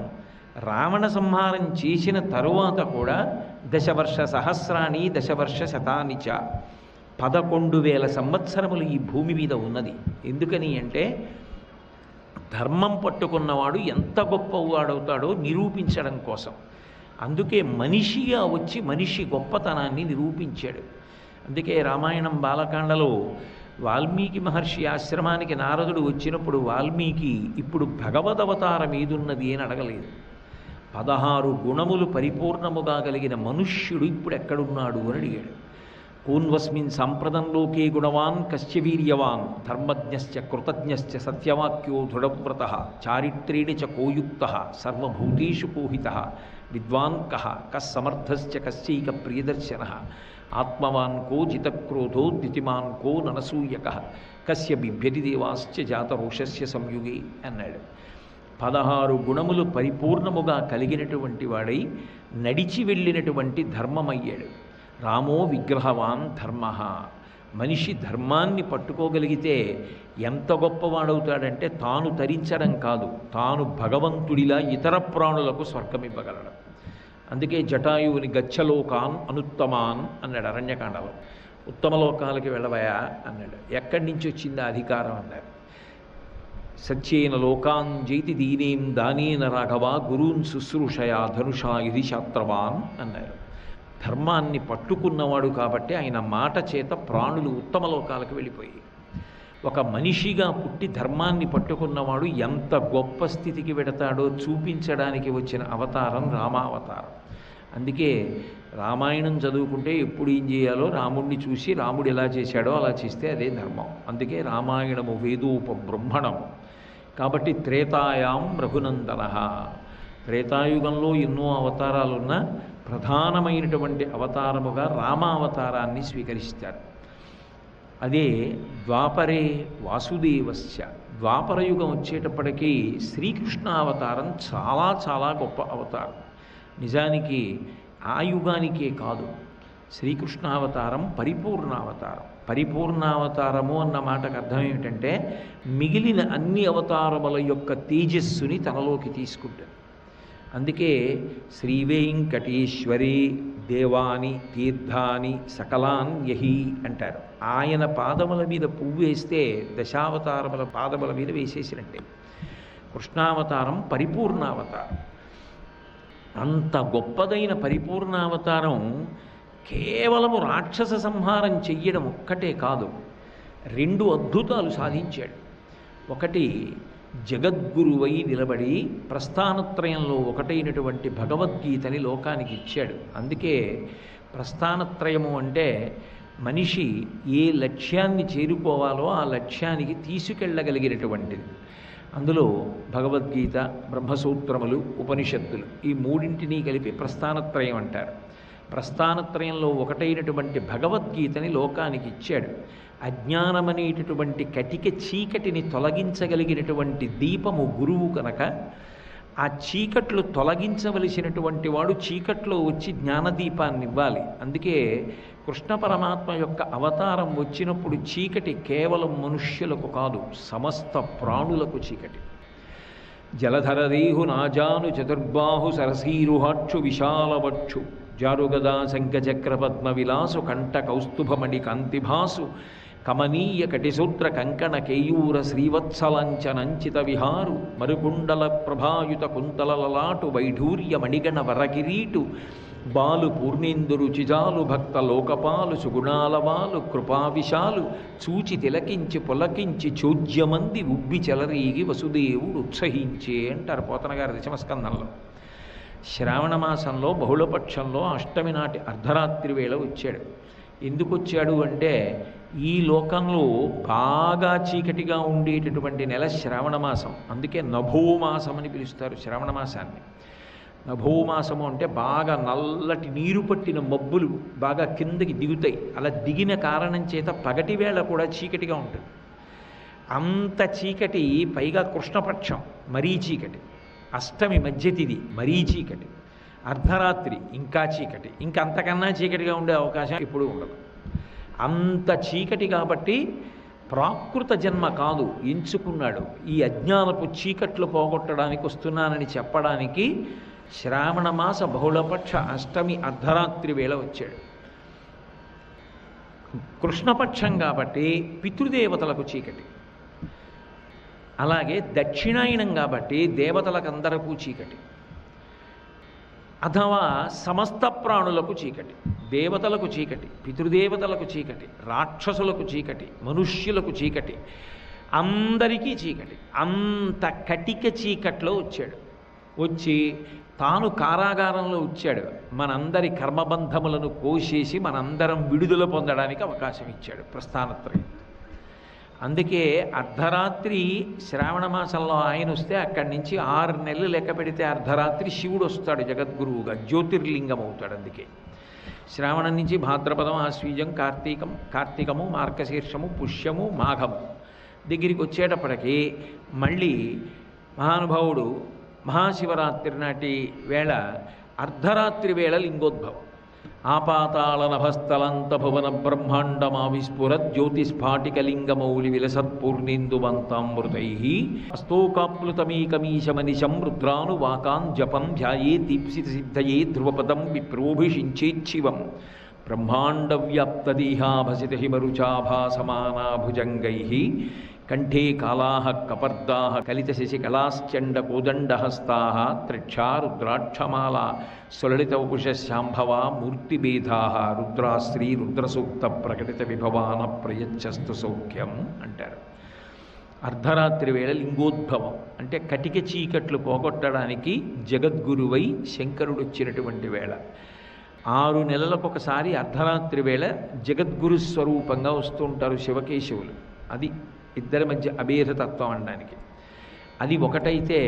రావణ సంహారం చేసిన తరువాత కూడా 10 వర్ష సహస్రాణి 10 వర్ష శతాని చ 11,000 సంవత్సరములు ఈ భూమి మీద ఉన్నది. ఎందుకని అంటే ధర్మం పట్టుకున్నవాడు ఎంత గొప్పవాడవుతాడో నిరూపించడం కోసం. అందుకే మనిషిగా వచ్చి మనిషి గొప్పతనాన్ని నిరూపించాడు. అందుకే రామాయణం బాలకాండలో వాల్మీకి మహర్షి ఆశ్రమానికి నారదుడు వచ్చినప్పుడు వాల్మీకి ఇప్పుడు భగవదవతారం ఏదున్నది అని అడగలేదు. 16 గుణములు పరిపూర్ణముగా కలిగిన మనుష్యుడు ఇప్పుడు ఎక్కడున్నాడు అని అడిగాడు. కూన్వస్మిన్ సంప్రదంలోకే గుణవాన్ కశ్చ వీర్యవాన్ ధర్మజ్ఞశ్చ కృతజ్ఞశ్చ సత్యవాక్యో దృఢవ్రతః చారిత్రేణ చ కోయుక్తః సర్వభూతేషు కోహితః విద్వాన్ కః కస్సమర్థశ్చ కశ్చైక ప్రియదర్శనః ఆత్మవాన్ కో జితక్రోధో ద్యుతిమాన్ కో ననసూయకః కస్య బిభ్యతి దేవాశ్చ జాతరోషస్య సంయుగే అన్నాడు. 16 గుణములు పరిపూర్ణముగా కలిగినటువంటి వాడై నడిచి వెళ్ళినటువంటి ధర్మమయ్యాడు. రామో విగ్రహవాన్ ధర్మ. మనిషి ధర్మాన్ని పట్టుకోగలిగితే ఎంత గొప్పవాడవుతాడంటే తాను తరించడం కాదు, తాను భగవంతుడిలా ఇతర ప్రాణులకు స్వర్గం ఇవ్వగలడు. అందుకే జటాయువుని గచ్చలోకాన్ అనుత్తమాన్ అన్నాడు అరణ్యకాండలో. ఉత్తమ లోకాలకి వెళ్ళవయా అన్నాడు. ఎక్కడి నుంచి వచ్చింది అధికారం అన్నాడు. సత్యేన లోకాన్ జైతి దీనేం దానేన రాఘవ గురూన్ శుశ్రూషయా ధనుషా ఇది శాస్త్రవాన్ అన్నారు. ధర్మాన్ని పట్టుకున్నవాడు కాబట్టి ఆయన మాట చేత ప్రాణులు ఉత్తమ లోకాలకు వెళ్ళిపోయి, ఒక మనిషిగా పుట్టి ధర్మాన్ని పట్టుకున్నవాడు ఎంత గొప్ప స్థితికి వెడతాడో చూపించడానికి వచ్చిన అవతారం రామావతారం. అందుకే రామాయణం చదువుకుంటే ఎప్పుడు ఏం చేయాలో రాముడిని చూసి రాముడు ఎలా చేశాడో అలా చేస్తే అదే ధర్మం. అందుకే రామాయణము వేదోపబ్రహ్మణము. కాబట్టి త్రేతాయాం రఘునందన, త్రేతాయుగంలో ఎన్నో అవతారాలున్న ప్రధానమైనటువంటి అవతారముగా రామావతారాన్ని స్వీకరిస్తారు. అదే ద్వాపరే వాసుదేవస్య, ద్వాపరయుగం వచ్చేటప్పటికీ శ్రీకృష్ణావతారం చాలా చాలా గొప్ప అవతారం. నిజానికి ఆ యుగానికే కాదు, శ్రీకృష్ణావతారం పరిపూర్ణావతారం. పరిపూర్ణావతారము అన్న మాటకు అర్థం ఏమిటంటే మిగిలిన అన్ని అవతారముల యొక్క తేజస్సుని తనలోకి తీసుకుంటుంది. అందుకే శ్రీవేంకటేశ్వరి దేవాని తీర్థాని సకలాన్ యహి అంటారు. ఆయన పాదముల మీద పువ్వు వేస్తే దశావతారముల పాదముల మీద వేసేసినట్టే. కృష్ణావతారం పరిపూర్ణావతారం. అంత గొప్పదైన పరిపూర్ణావతారం కేవలము రాక్షస సంహారం చెయ్యడం ఒక్కటే కాదు, 2 అద్భుతాలు సాధించాడు. ఒకటి, జగద్గురువై నిలబడి ప్రస్థానత్రయంలో ఒకటైనటువంటి భగవద్గీతని లోకానికి ఇచ్చాడు. అందుకే ప్రస్థానత్రయము అంటే మనిషి ఏ లక్ష్యాన్ని చేరుకోవాలో ఆ లక్ష్యానికి తీసుకెళ్ళగలిగినటువంటిది. అందులో భగవద్గీత, బ్రహ్మసూత్రములు, ఉపనిషత్తులు ఈ 3ంటిని కలిపి ప్రస్థానత్రయం అంటారు. ప్రస్థానత్రయంలో ఒకటైనటువంటి భగవద్గీతని లోకానికి ఇచ్చాడు. అజ్ఞానమనేటటువంటి కటిక చీకటిని తొలగించగలిగినటువంటి దీపము గురువు కనుక ఆ చీకట్లు తొలగించవలసినటువంటి వాడు చీకట్లో వచ్చి జ్ఞానదీపాన్ని ఇవ్వాలి. అందుకే కృష్ణ పరమాత్మ యొక్క అవతారం వచ్చినప్పుడు చీకటి కేవలం మనుష్యులకు కాదు, సమస్త ప్రాణులకు చీకటి. జలధరదేహు నాజాను చతుర్బాహు సరసీరుహాక్షు విశాలవక్షు జారుగదా శంఖచక్ర పద్మ విలాసు కంఠ కౌస్తుభమణి కాంతిభాసు కమనీయ కటిసూత్ర కంకణ కేయూర శ్రీవత్సలంచనంచిత విహారు మరుకుండల ప్రభాయుత కుంతల లలాటు వైఢూర్య మణిగణ వరకిరీటు బాలు పూర్ణేందురు చిజాలు భక్త లోకపాలు సుగుణాలవాలు కృపావిశాలు చూచి తిలకించి పులకించి చోద్యమంది ఉబ్బి చెలరీగి వసుదేవుడు ఉత్సహించే అంటారు పోతన గారి దశమస్కందంలో. శ్రావణ మాసంలో బహుళపక్షంలో అష్టమి నాటి అర్ధరాత్రి వేళ వచ్చాడు. ఎందుకు వచ్చాడు అంటే ఈ లోకంలో బాగా చీకటిగా ఉండేటటువంటి నెల శ్రావణ మాసం. అందుకే నభోమాసం అని పిలుస్తారు శ్రావణ మాసాన్ని. నభోమాసము అంటే బాగా నల్లటి నీరు పట్టిన మబ్బులు బాగా కిందకి దిగుతాయి. అలా దిగిన కారణం చేత పగటి వేళ కూడా చీకటిగా ఉంటుంది. అంత చీకటి, పైగా కృష్ణపక్షం మరీ చీకటి, అష్టమి మధ్యతిథి మరీ చీకటి, అర్ధరాత్రి ఇంకా చీకటి, ఇంకా అంతకన్నా చీకటిగా ఉండే అవకాశం ఇప్పుడు ఉండదు. అంత చీకటి కాబట్టి ప్రాకృత జన్మ కాదు ఎంచుకున్నాడు. ఈ అజ్ఞానపు చీకట్లు పోగొట్టడానికి వస్తున్నానని చెప్పడానికి శ్రావణ మాస బహుళపక్ష అష్టమి అర్ధరాత్రి వేళ వచ్చాడు. కృష్ణపక్షం కాబట్టి పితృదేవతలకు చీకటి, అలాగే దక్షిణాయనం కాబట్టి దేవతలకందరకు చీకటి, అథవా సమస్త ప్రాణులకు చీకటి. దేవతలకు చీకటి, పితృదేవతలకు చీకటి, రాక్షసులకు చీకటి, మనుష్యులకు చీకటి, అందరికీ చీకటి. అంత కటిక చీకట్లో వచ్చాడు. వచ్చి తాను కారాగారంలో వచ్చాడు. మనందరి కర్మబంధములను కోసేసి మనందరం విడుదల పొందడానికి అవకాశం ఇచ్చాడు ప్రస్థానత్రయం. అందుకే అర్ధరాత్రి శ్రావణ మాసంలో ఆయన వస్తే అక్కడి నుంచి 6 నెలలు లెక్క పెడితే అర్ధరాత్రి శివుడు వస్తాడు జగద్గురువుగా, జ్యోతిర్లింగం అవుతాడు. అందుకే శ్రావణం నుంచి భాద్రపదం, ఆశ్వీజం, కార్తీకము, మార్గశీర్షము, పుష్యము, మాఘము దగ్గరికి వచ్చేటప్పటికి మళ్ళీ మహానుభావుడు మహాశివరాత్రి నాటి వేళ అర్ధరాత్రి వేళ లింగోద్భవం. ఆపాతాళ నభస్థలంత భువన బ్రహ్మాండమావిస్ఫుర జ్యోతిస్ఫాటికలింగమౌలి విలసత్పూర్ణేందువంతామృతై హస్తోకాప్లుతమీకమీశమనిశం రుద్రానువాకాన్ జపం ధ్యాయే దీప్సిత సిద్ధయే ధ్రువపదం విప్రోభిషించేచ్చివం బ్రహ్మాండవ్యాప్తదేహాభసిత హిమరుచాభాసమానాభుజంగై కంఠే కాళాః కపర్దాః కలితశశికళాశ్చండ కోదండహస్తాః త్రిక్షా రుద్రాక్షమాలా సులలితవపుషశాంభవా మూర్తిభేదాః రుద్రాశ్రీ రుద్రసూక్త ప్రకటిత విభవాన ప్రయచ్చస్తు సౌఖ్యం అంటారు. అర్ధరాత్రి వేళ లింగోద్భవం అంటే కటిక చీకట్లు పోగొట్టడానికి జగద్గురువై శంకరుడు వచ్చినటువంటి వేళ. 6 నెలలకొకసారి అర్ధరాత్రి వేళ జగద్గురు స్వరూపంగా వస్తుంటారు శివకేశవులు. అది ఇద్దరి మధ్య అభేదతత్వం అనడానికి. అది ఒకటైతే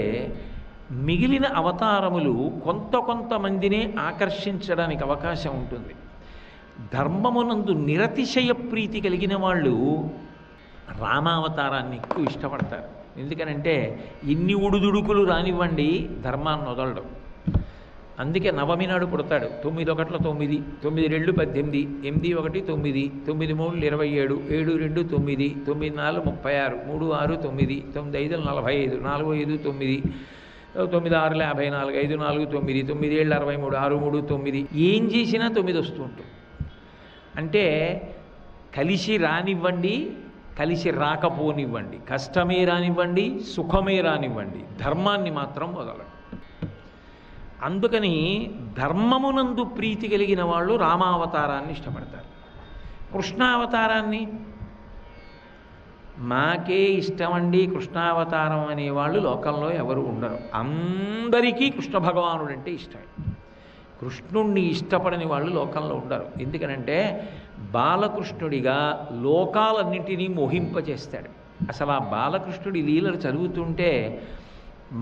మిగిలిన అవతారములు కొంతమందినే ఆకర్షించడానికి అవకాశం ఉంటుంది. ధర్మమునందు నిరతిశయ ప్రీతి కలిగిన వాళ్ళు రామావతారాన్ని ఎక్కువ ఇష్టపడతారు. ఎందుకనంటే ఎన్ని ఉడుదుడుకులు రానివ్వండి ధర్మాన్ని వదలడం. అందుకే నవమి నాడు పుడతాడు. 9 1 9, 9 2 18, 8 1 9, 9 3 27, 7 2 9, 9 4 36, 3 6 9, 9 5 45, 4 5 9, 9 6 54, 5 4 9, 9 7 63, 6 3 9. ఏం చేసినా 9 వస్తూ ఉంటుంది. అంటే కలిసి రానివ్వండి, కలిసి రాకపోనివ్వండి, కష్టమే రానివ్వండి, సుఖమే రానివ్వండి, ధర్మాన్ని మాత్రం వదలండి. అందుకని ధర్మమునందు ప్రీతి కలిగిన వాళ్ళు రామావతారాన్ని ఇష్టపడతారు. కృష్ణావతారాన్ని మాకే ఇష్టమండి కృష్ణావతారం అనేవాళ్ళు లోకంలో ఎవరు ఉండరు. అందరికీ కృష్ణ భగవానుడు అంటే ఇష్టమే. కృష్ణుణ్ణి ఇష్టపడని వాళ్ళు లోకంలో ఉండరు. ఎందుకనంటే బాలకృష్ణుడిగా లోకాలన్నింటినీ మోహింపచేస్తాడు. అసలు ఆ బాలకృష్ణుడి లీలలు చదువుతుంటే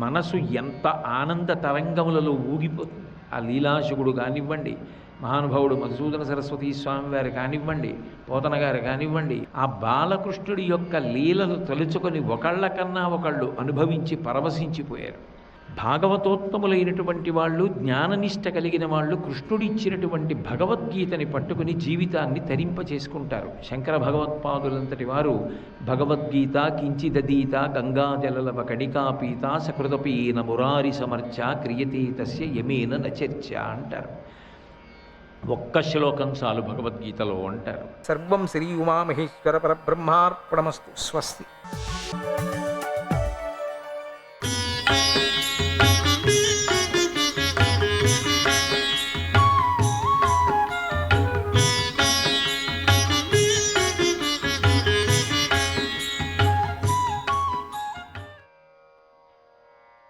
మనసు ఎంత ఆనంద తరంగములలో ఊగిపోతుంది. ఆ లీలాశుకుడు కానివ్వండి, మహానుభావుడు మధుసూదన సరస్వతీ స్వామి వారు కానివ్వండి, పోతన గారు కానివ్వండి, ఆ బాలకృష్ణుడి యొక్క లీలలు తలుచుకొని ఒకళ్ళకన్నా ఒకళ్ళు అనుభవించి పరవశించిపోయారు. భాగవతోత్తములైనటువంటి వాళ్ళు, జ్ఞాననిష్ట కలిగిన వాళ్ళు కృష్ణుడిచ్చినటువంటి భగవద్గీతని పట్టుకుని జీవితాన్ని తరింపచేసుకుంటారు. శంకర భగవత్పాదులంతటి వారు భగవద్గీత కించిదీత గంగాజలలవ కణికాపీత సకృతపీన మురారి సమర్చ క్రియతే తస్య యమేన నచర్చ అంటారు. ఒక్క శ్లోకం చాలు భగవద్గీతలో అంటారు. సర్వం శ్రీ ఉమామహేశ్వర పరబ్రహ్మార్పణమస్తు. స్వస్తి.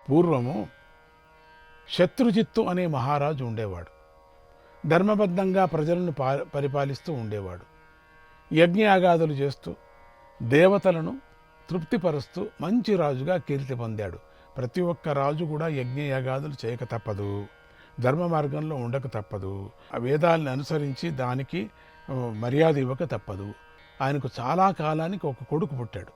పూర్వము శత్రుజిత్తు అనే మహారాజు ఉండేవాడు. ధర్మబద్ధంగా ప్రజలను పరిపాలిస్తూ ఉండేవాడు. యజ్ఞయాగాదులు చేస్తూ దేవతలను తృప్తిపరుస్తూ మంచి రాజుగా కీర్తి పొందాడు. ప్రతి ఒక్క రాజు కూడా యజ్ఞయాగాదులు చేయక తప్పదు, ధర్మ మార్గంలో ఉండక తప్పదు, ఆ వేదాలను అనుసరించి దానికి మర్యాద ఇవ్వక తప్పదు. ఆయనకు చాలా కాలానికి ఒక కొడుకు పుట్టాడు.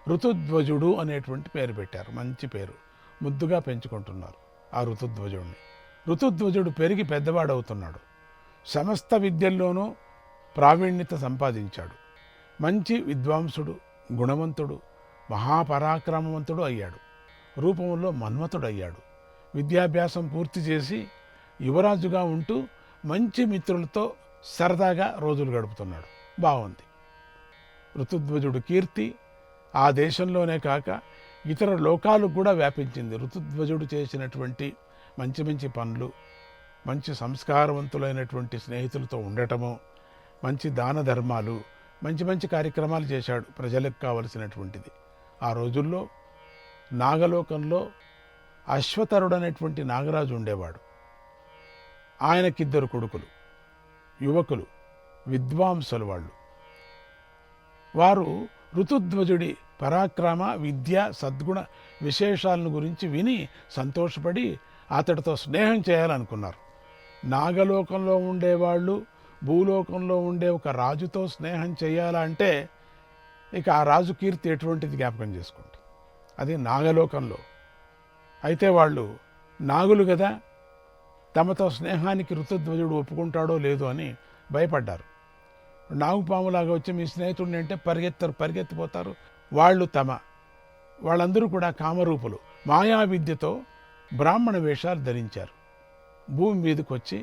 ఋతుధ్వజుడు అనేటువంటి పేరు పెట్టారు. మంచి పేరు, ముద్దుగా పెంచుకుంటున్నారు ఆ ఋతుధ్వజుడిని. ఋతుధ్వజుడు పెరిగి పెద్దవాడవుతున్నాడు. సమస్త విద్యల్లోనూ ప్రావీణ్యత సంపాదించాడు. మంచి విద్వాంసుడు, గుణవంతుడు, మహాపరాక్రమవంతుడు అయ్యాడు. రూపంలో మన్మథుడయ్యాడు. విద్యాభ్యాసం పూర్తి చేసి యువరాజుగా ఉంటూ మంచి మిత్రులతో సరదాగా రోజులు గడుపుతున్నాడు. బాగుంది. ఋతుధ్వజుడు కీర్తి ఆ దేశంలోనే కాక ఇతర లోకాలకు కూడా వ్యాపించింది. ఋతుధ్వజుడు చేసినటువంటి మంచి మంచి పనులు, మంచి సంస్కారవంతులైనటువంటి స్నేహితులతో ఉండటము, మంచి దాన ధర్మాలు, మంచి మంచి కార్యక్రమాలు చేశాడు ప్రజలకు కావలసినటువంటిది. ఆ రోజుల్లో నాగలోకంలో అశ్వతరుడు అనేటువంటి నాగరాజు ఉండేవాడు. ఆయనకిద్దరు కొడుకులు, యువకులు, విద్వాంసులు వాళ్ళు. వారు ఋతుధ్వజుడి పరాక్రమ, విద్య, సద్గుణ విశేషాలను గురించి విని సంతోషపడి అతడితో స్నేహం చేయాలనుకున్నారు. నాగలోకంలో ఉండేవాళ్ళు భూలోకంలో ఉండే ఒక రాజుతో స్నేహం చేయాలంటే ఇక ఆ రాజు కీర్తి ఎటువంటిది జ్ఞాపకం చేసుకోండి. అది నాగలోకంలో. అయితే వాళ్ళు నాగులు కదా, తమతో స్నేహానికి ఋతుధ్వజుడు ఒప్పుకుంటాడో లేదో అని భయపడ్డారు. నాగుపాములాగా వచ్చి మీ స్నేహితుడిని అంటే పరిగెత్తిపోతారు. వాళ్ళందరూ కూడా కామరూపులు. మాయా విద్యతో బ్రాహ్మణ వేషాలు ధరించారు. భూమి మీదకి వచ్చి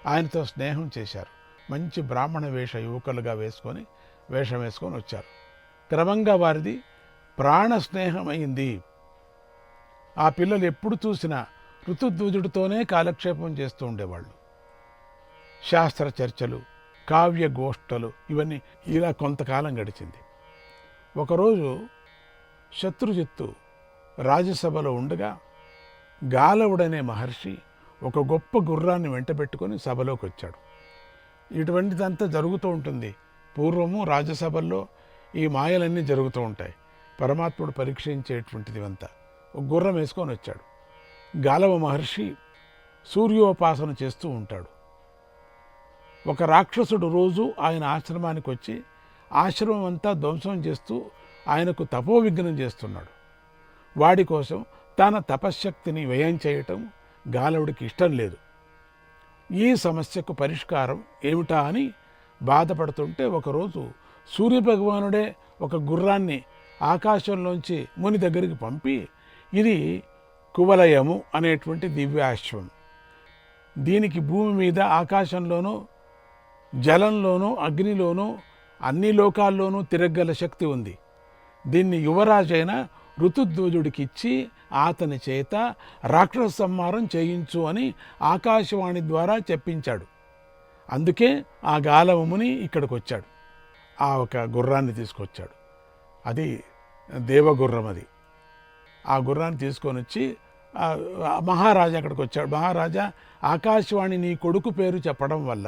ఆయనతో స్నేహం చేశారు. మంచి బ్రాహ్మణ యువకులుగా వేషం వేసుకొని వచ్చారు. క్రమంగా వారిది ప్రాణ స్నేహమైంది. ఆ పిల్లలు ఎప్పుడు చూసినా ఋతుధ్వజుడితోనే కాలక్షేపం చేస్తూ ఉండేవాళ్ళు. శాస్త్ర చర్చలు, కావ్య గోష్ఠలు, ఇవన్నీ ఇలా కొంతకాలం గడిచింది. ఒకరోజు శత్రుజిత్తు రాజ్యసభలో ఉండగా గాలవుడనే మహర్షి ఒక గొప్ప గుర్రాన్ని వెంటబెట్టుకొని సభలోకి వచ్చాడు. ఇటువంటిదంతా జరుగుతూ ఉంటుంది. పూర్వము రాజ్యసభల్లో ఈ మాయలన్నీ జరుగుతూ ఉంటాయి. పరమాత్ముడు పరీక్షించేటువంటిది అంతా. ఒక గుర్రం వేసుకొని వచ్చాడు. గాలవ మహర్షి సూర్యోపాసన చేస్తూ ఉంటాడు. ఒక రాక్షసుడు రోజు ఆయన ఆశ్రమానికి వచ్చి ఆశ్రమం అంతా ధ్వంసం చేస్తూ ఆయనకు తపోవిఘ్నం చేస్తున్నాడు. వాడి కోసం తన తపశ్శక్తిని వ్యయం చేయటం గాలవుడికి ఇష్టం లేదు. ఈ సమస్యకు పరిష్కారం ఏమిటా అని బాధపడుతుంటే ఒకరోజు సూర్యభగవానుడే ఒక గుర్రాన్ని ఆకాశంలోంచి ముని దగ్గరికి పంపి, ఇది కువలయము అనేటువంటి దివ్యాశ్వం, దీనికి భూమి మీద ఆకాశంలోనూ జలంలోనూ అగ్నిలోనూ అన్ని లోకాల్లోనూ తిరగల శక్తి ఉంది. దీన్ని యువరాజైన ఋతుధ్వజుడికి ఇచ్చి అతని చేత రాక్షస సంహారం చేయించు అని ఆకాశవాణి ద్వారా చెప్పించాడు. అందుకే ఆ గాలవముని ఇక్కడికి వచ్చాడు. ఆ ఒక గుర్రాన్ని తీసుకొచ్చాడు. అది దేవగుర్రం. అది ఆ గుర్రాన్ని తీసుకొని వచ్చి మహారాజా అక్కడికి వచ్చాడు. మహారాజా, ఆకాశవాణి నీ కొడుకు పేరు చెప్పడం వల్ల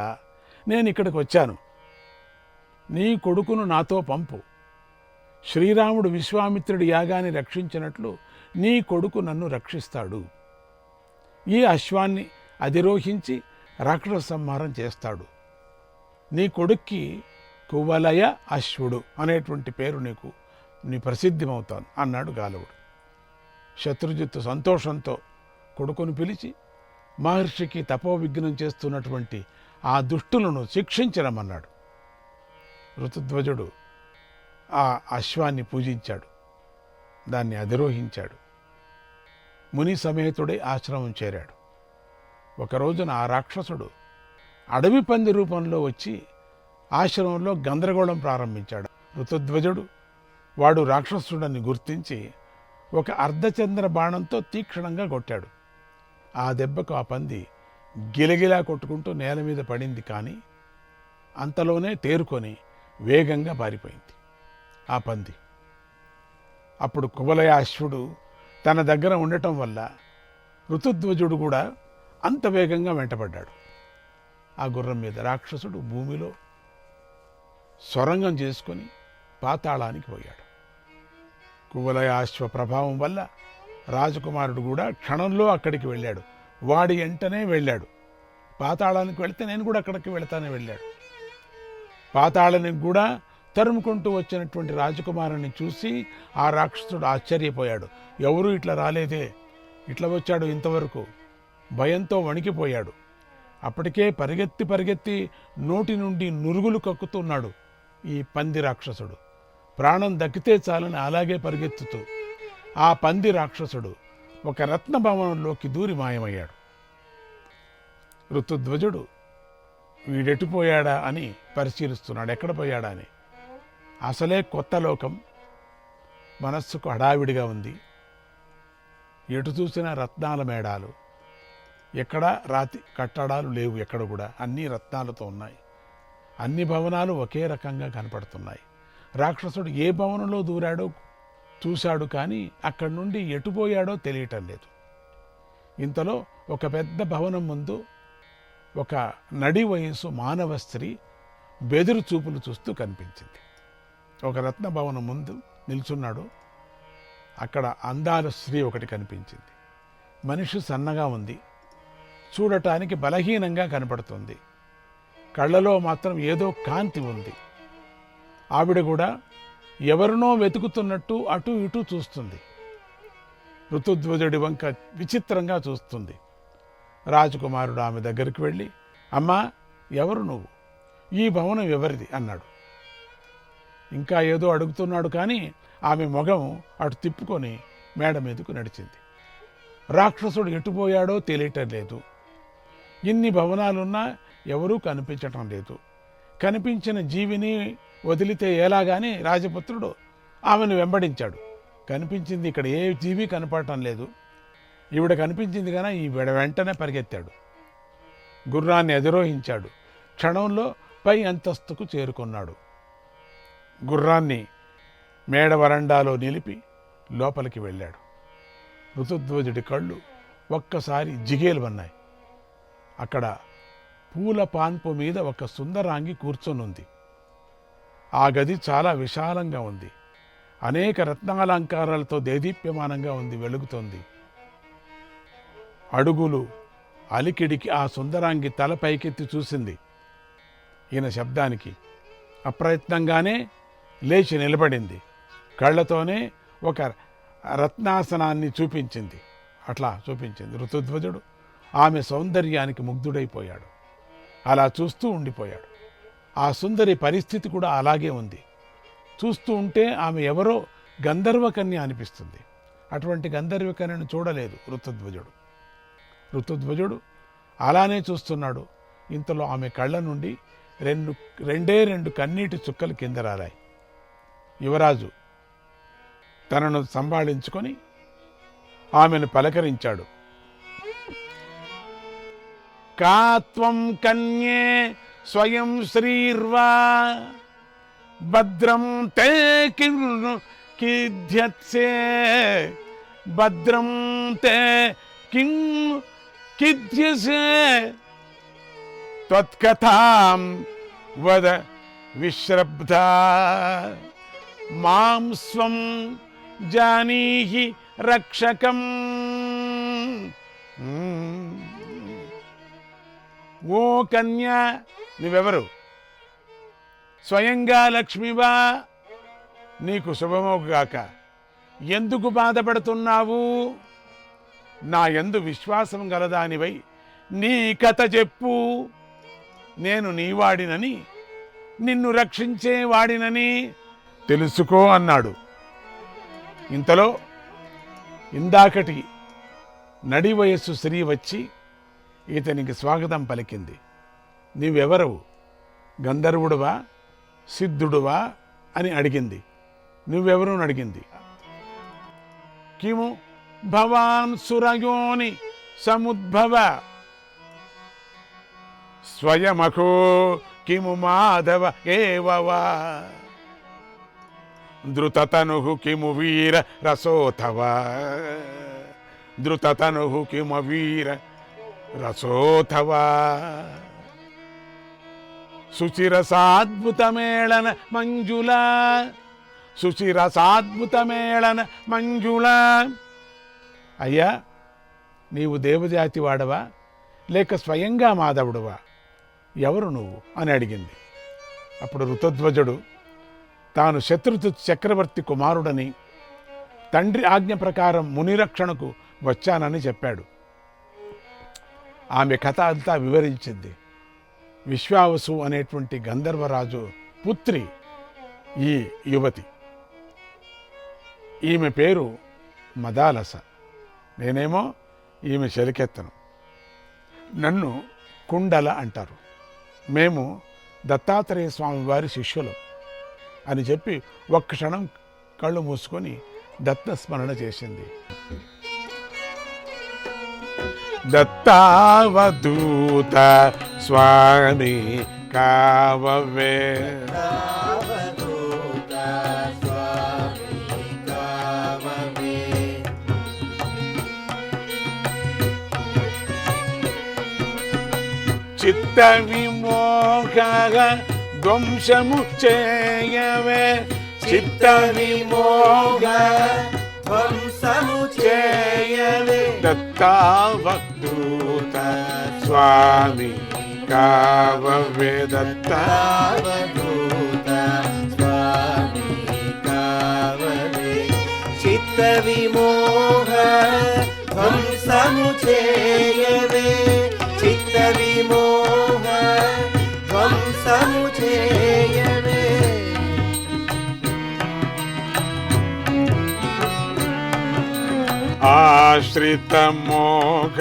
నేను ఇక్కడికి వచ్చాను. నీ కొడుకును నాతో పంపు. శ్రీరాముడు విశ్వామిత్రుడి యాగాన్ని రక్షించినట్లు నీ కొడుకు నన్ను రక్షిస్తాడు. ఈ అశ్వాన్ని అధిరోహించి రాక్షస సంహారం చేస్తాడు. నీ కొడుక్కి కువలయ అశ్వుడు అనేటువంటి పేరు నీ ప్రసిద్ధమవుతాను అన్నాడు గాలవుడు. శత్రుజిత్తు సంతోషంతో కొడుకును పిలిచి మహర్షికి తపోవిఘ్నం చేస్తున్నటువంటి ఆ దుష్టులను శిక్షించరమన్నాడు. ఋతుధ్వజుడు ఆ అశ్వాన్ని పూజించాడు, దాన్ని అధిరోహించాడు. ముని సమేతుడై ఆశ్రమం చేరాడు. ఒక రోజున ఆ రాక్షసుడు అడవి పంది రూపంలో వచ్చి ఆశ్రమంలో గందరగోళం ప్రారంభించాడు. ఋతుధ్వజుడు వాడు రాక్షసుడని గుర్తించి ఒక అర్ధచంద్ర బాణంతో తీక్షణంగా కొట్టాడు. ఆ దెబ్బకు ఆ పంది గిలగిలా కొట్టుకుంటూ నేల మీద పడింది. కానీ అంతలోనే తేరుకొని వేగంగా పారిపోయింది ఆ పంది. అప్పుడు కువలయాశ్వుడు తన దగ్గర ఉండటం వల్ల ఋతుధ్వజుడు కూడా అంత వేగంగా వెంటబడ్డాడు. ఆ గుర్రం మీద రాక్షసుడు భూమిలో సొరంగం చేసుకొని పాతాళానికి పోయాడు. కువలయాశ్వ ప్రభావం వల్ల రాజకుమారుడు కూడా క్షణంలో అక్కడికి వెళ్ళాడు. వాడి వెంటనే వెళ్ళాడు. పాతాళానికి వెళితే నేను కూడా అక్కడికి వెళతానే వెళ్ళాడు. పాతాళానికి కూడా తరుముకుంటూ వచ్చినటువంటి రాజకుమారుని చూసి ఆ రాక్షసుడు ఆశ్చర్యపోయాడు. ఎవరూ ఇట్లా రాలేదే, ఇట్లా వచ్చాడు ఇంతవరకు, భయంతో వణికిపోయాడు. అప్పటికే పరిగెత్తి పరిగెత్తి నోటి నుండి నురుగులు కక్కుతున్నాడు ఈ పంది రాక్షసుడు. ప్రాణం దక్కితే చాలని అలాగే పరిగెత్తుతూ ఆ పంది రాక్షసుడు ఒక రత్న భవనంలోకి దూరి మాయమయ్యాడు. ఋతుధ్వజుడు వీడెటుపోయాడా అని పరిశీలిస్తున్నాడు, ఎక్కడ పోయాడా అని. అసలే కొత్త లోకం, మనస్సుకు హడావిడిగా ఉంది. ఎటు చూసినా రత్నాల మేడాలు, ఎక్కడ రాతి కట్టడాలు లేవు, ఎక్కడ కూడా అన్నీ రత్నాలతో ఉన్నాయి. అన్ని భవనాలు ఒకే రకంగా కనపడుతున్నాయి. రాక్షసుడు ఏ భవనంలో దూరాడో చూశాడు, కానీ అక్కడి నుండి ఎటుపోయాడో తెలియటం లేదు. ఇంతలో ఒక పెద్ద భవనం ముందు ఒక నడి వయసు మానవ స్త్రీ బెదురు చూపులు చూస్తూ కనిపించింది. ఒక రత్న భవనం ముందు నిల్చున్నాడు. అక్కడ అందాల స్త్రీ ఒకటి కనిపించింది. మనిషి సన్నగా ఉంది, చూడటానికి బలహీనంగా కనపడుతుంది. కళ్ళలో మాత్రం ఏదో కాంతి ఉంది. ఆవిడ కూడా ఎవరినో వెతుకుతున్నట్టు అటు ఇటు చూస్తుంది. ఋతుధ్వజుడి వంక విచిత్రంగా చూస్తుంది. రాజకుమారుడు ఆమె దగ్గరికి వెళ్ళి, అమ్మా, ఎవరు నువ్వు? ఈ భవనం ఎవరిది అన్నాడు. ఇంకా ఏదో అడుగుతున్నాడు, కానీ ఆమె మొగం అటు తిప్పుకొని మేడ మీదకు నడిచింది. రాక్షసుడు ఎటుపోయాడో తెలియటం లేదు. ఇన్ని భవనాలున్నా ఎవరూ కనిపించటం లేదు. కనిపించిన జీవిని వదిలితే ఎలాగాని రాజపుత్రుడు ఆమెను వెంబడించాడు. కనిపించింది ఇక్కడ ఏ జీవి కనపడటం లేదు. ఈవిడ కనిపించింది కానీ ఈవిడ వెంటనే పరిగెత్తాడు. గుర్రాన్ని అధిరోహించాడు. క్షణంలో పై అంతస్తుకు చేరుకున్నాడు. గుర్రాన్ని మేడ వరండాలో నిలిపి లోపలికి వెళ్ళాడు. ఋతుధ్వజుడి కళ్ళు ఒక్కసారి జిగేలువన్నాయి. అక్కడ పూల పాన్పు మీద ఒక సుందరాంగి కూర్చొనుంది. ఆ గది చాలా విశాలంగా ఉంది. అనేక రత్నాలంకారాలతో దేదీప్యమానంగా ఉంది, వెలుగుతోంది. అడుగులు అలికిడికి ఆ సుందరాంగి తల పైకెత్తి చూసింది. ఈయన శబ్దానికి అప్రయత్నంగానే లేచి నిలబడింది. కళ్ళతోనే ఒక రత్నాసనాన్ని చూపించింది. అట్లా చూపించింది. ఋతుధ్వజుడు ఆమె సౌందర్యానికి ముగ్ధుడైపోయాడు. అలా చూస్తూ ఉండిపోయాడు. ఆ సుందరి పరిస్థితి కూడా అలాగే ఉంది. చూస్తూ ఉంటే ఆమె ఎవరో గంధర్వకన్య అనిపిస్తుంది. అటువంటి గంధర్వకన్యను చూడలేదు ఋతుధ్వజుడు. ఋతుధ్వజుడు అలానే చూస్తున్నాడు. ఇంతలో ఆమె కళ్ళ నుండి రెండు కన్నీటి చుక్కలు కింద రాలాయి. యువరాజు తనను సంభాళించుకొని ఆమెను పలకరించాడు. కాత్వం కన్యే స్వయం శ్రీర్వా భద్రం తే కిధ్యత్సే భద్రం తే కిం కిధ్యసే త్వత్కథాం వద విశ్రబ్ధా మాం స్వం జానీహి రక్షకం. ఓ కన్యా, నువ్వెవరు? స్వయంగా లక్ష్మివా? నీకు శుభమోగాక. ఎందుకు బాధపడుతున్నావు? నా యందు విశ్వాసం గలదానివై నీ కథ చెప్పు. నేను నీవాడినని, నిన్ను రక్షించేవాడినని తెలుసుకో అన్నాడు. ఇంతలో ఇందాకటి నడి వయస్సు స్త్రీ వచ్చి ఇతనికి స్వాగతం పలికింది. నీవెవరవు, గంధర్వుడువా సిద్ధుడువా అని అడిగింది. నువ్వెవరు అని అడిగింది. కిము భవాన్ సురయోని సముద్భవ స్వయమఖో కిము మాధవ ఏవవా ధృతతను కిము వీర రసోథవా ధృతతను కిము వీర రసోథవా శుచిరసాద్భుతమేళన మంజుల శుచిరసాద్భుతమేళన మంజుల. అయ్యా, నీవు దేవజాతి వాడవా లేక స్వయంగా మాధవుడువా, ఎవరు నువ్వు అని అడిగింది. అప్పుడు ఋతుధ్వజుడు తాను శత్రుఘ్న చక్రవర్తి కుమారుడని, తండ్రి ఆజ్ఞ ప్రకారం మునిరక్షణకు వచ్చానని చెప్పాడు. ఆమె కథ అంతా వివరించింది. విశ్వావసు అనేటువంటి గంధర్వరాజు పుత్రి ఈ యువతి. ఈమె పేరు మదాలస. నేనేమో ఈమె చెలికెత్తను. నన్ను కుండల అంటారు. మేము దత్తాత్రేయ స్వామి వారి శిష్యులం అని చెప్పి ఒక్క క్షణం కళ్ళు మూసుకొని దత్తస్మరణ చేసింది. దత్తావధూత స్వామి కావవే చిత్త విమోహ ధ్వంసము చేయవే చిత్త విమోహ ధ్వంసము చేయవే దత్తావధూత స్వామి కావవే దత్తావధూత స్వామి కావవే చిత్త విమోహ ధ్వంసము చేయవే చిత్త విమోహ ధ్వంసము చేయవే. ఆశ్రిత మోహ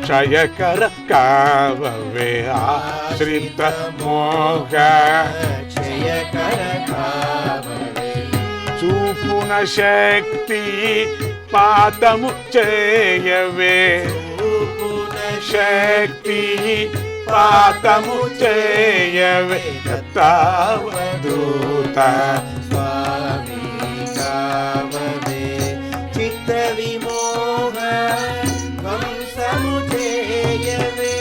క్షయకర కావవే ఆశ్రిత మోహ క్షయకర కావవే చూపున శక్తి పాతము చేయవే శక్తి పాతము చేయవే దత్తావధూత స్వామి కావవే చిత్త విమోహ ధ్వంసము చేయవే.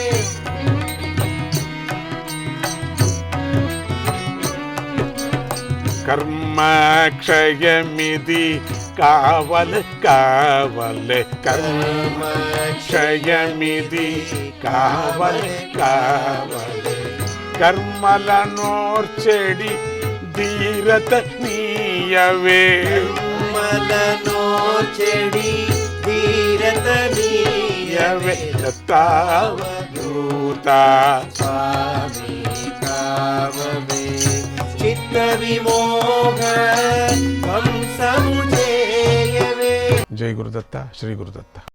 కర్మక్షయమిది కావలే కావలే కర్మక్షయమిది కావలే కావలే కర్మలనోర్చెడి ధీరత నీయవే కర్మలనోర్చెడి ధీరత నీయవే దత్తావధూత స్వామి కావవే చిత్త విమోహ ధ్వంసము చేయవే. జై గురుదత్త, శ్రీ గురుదత్త.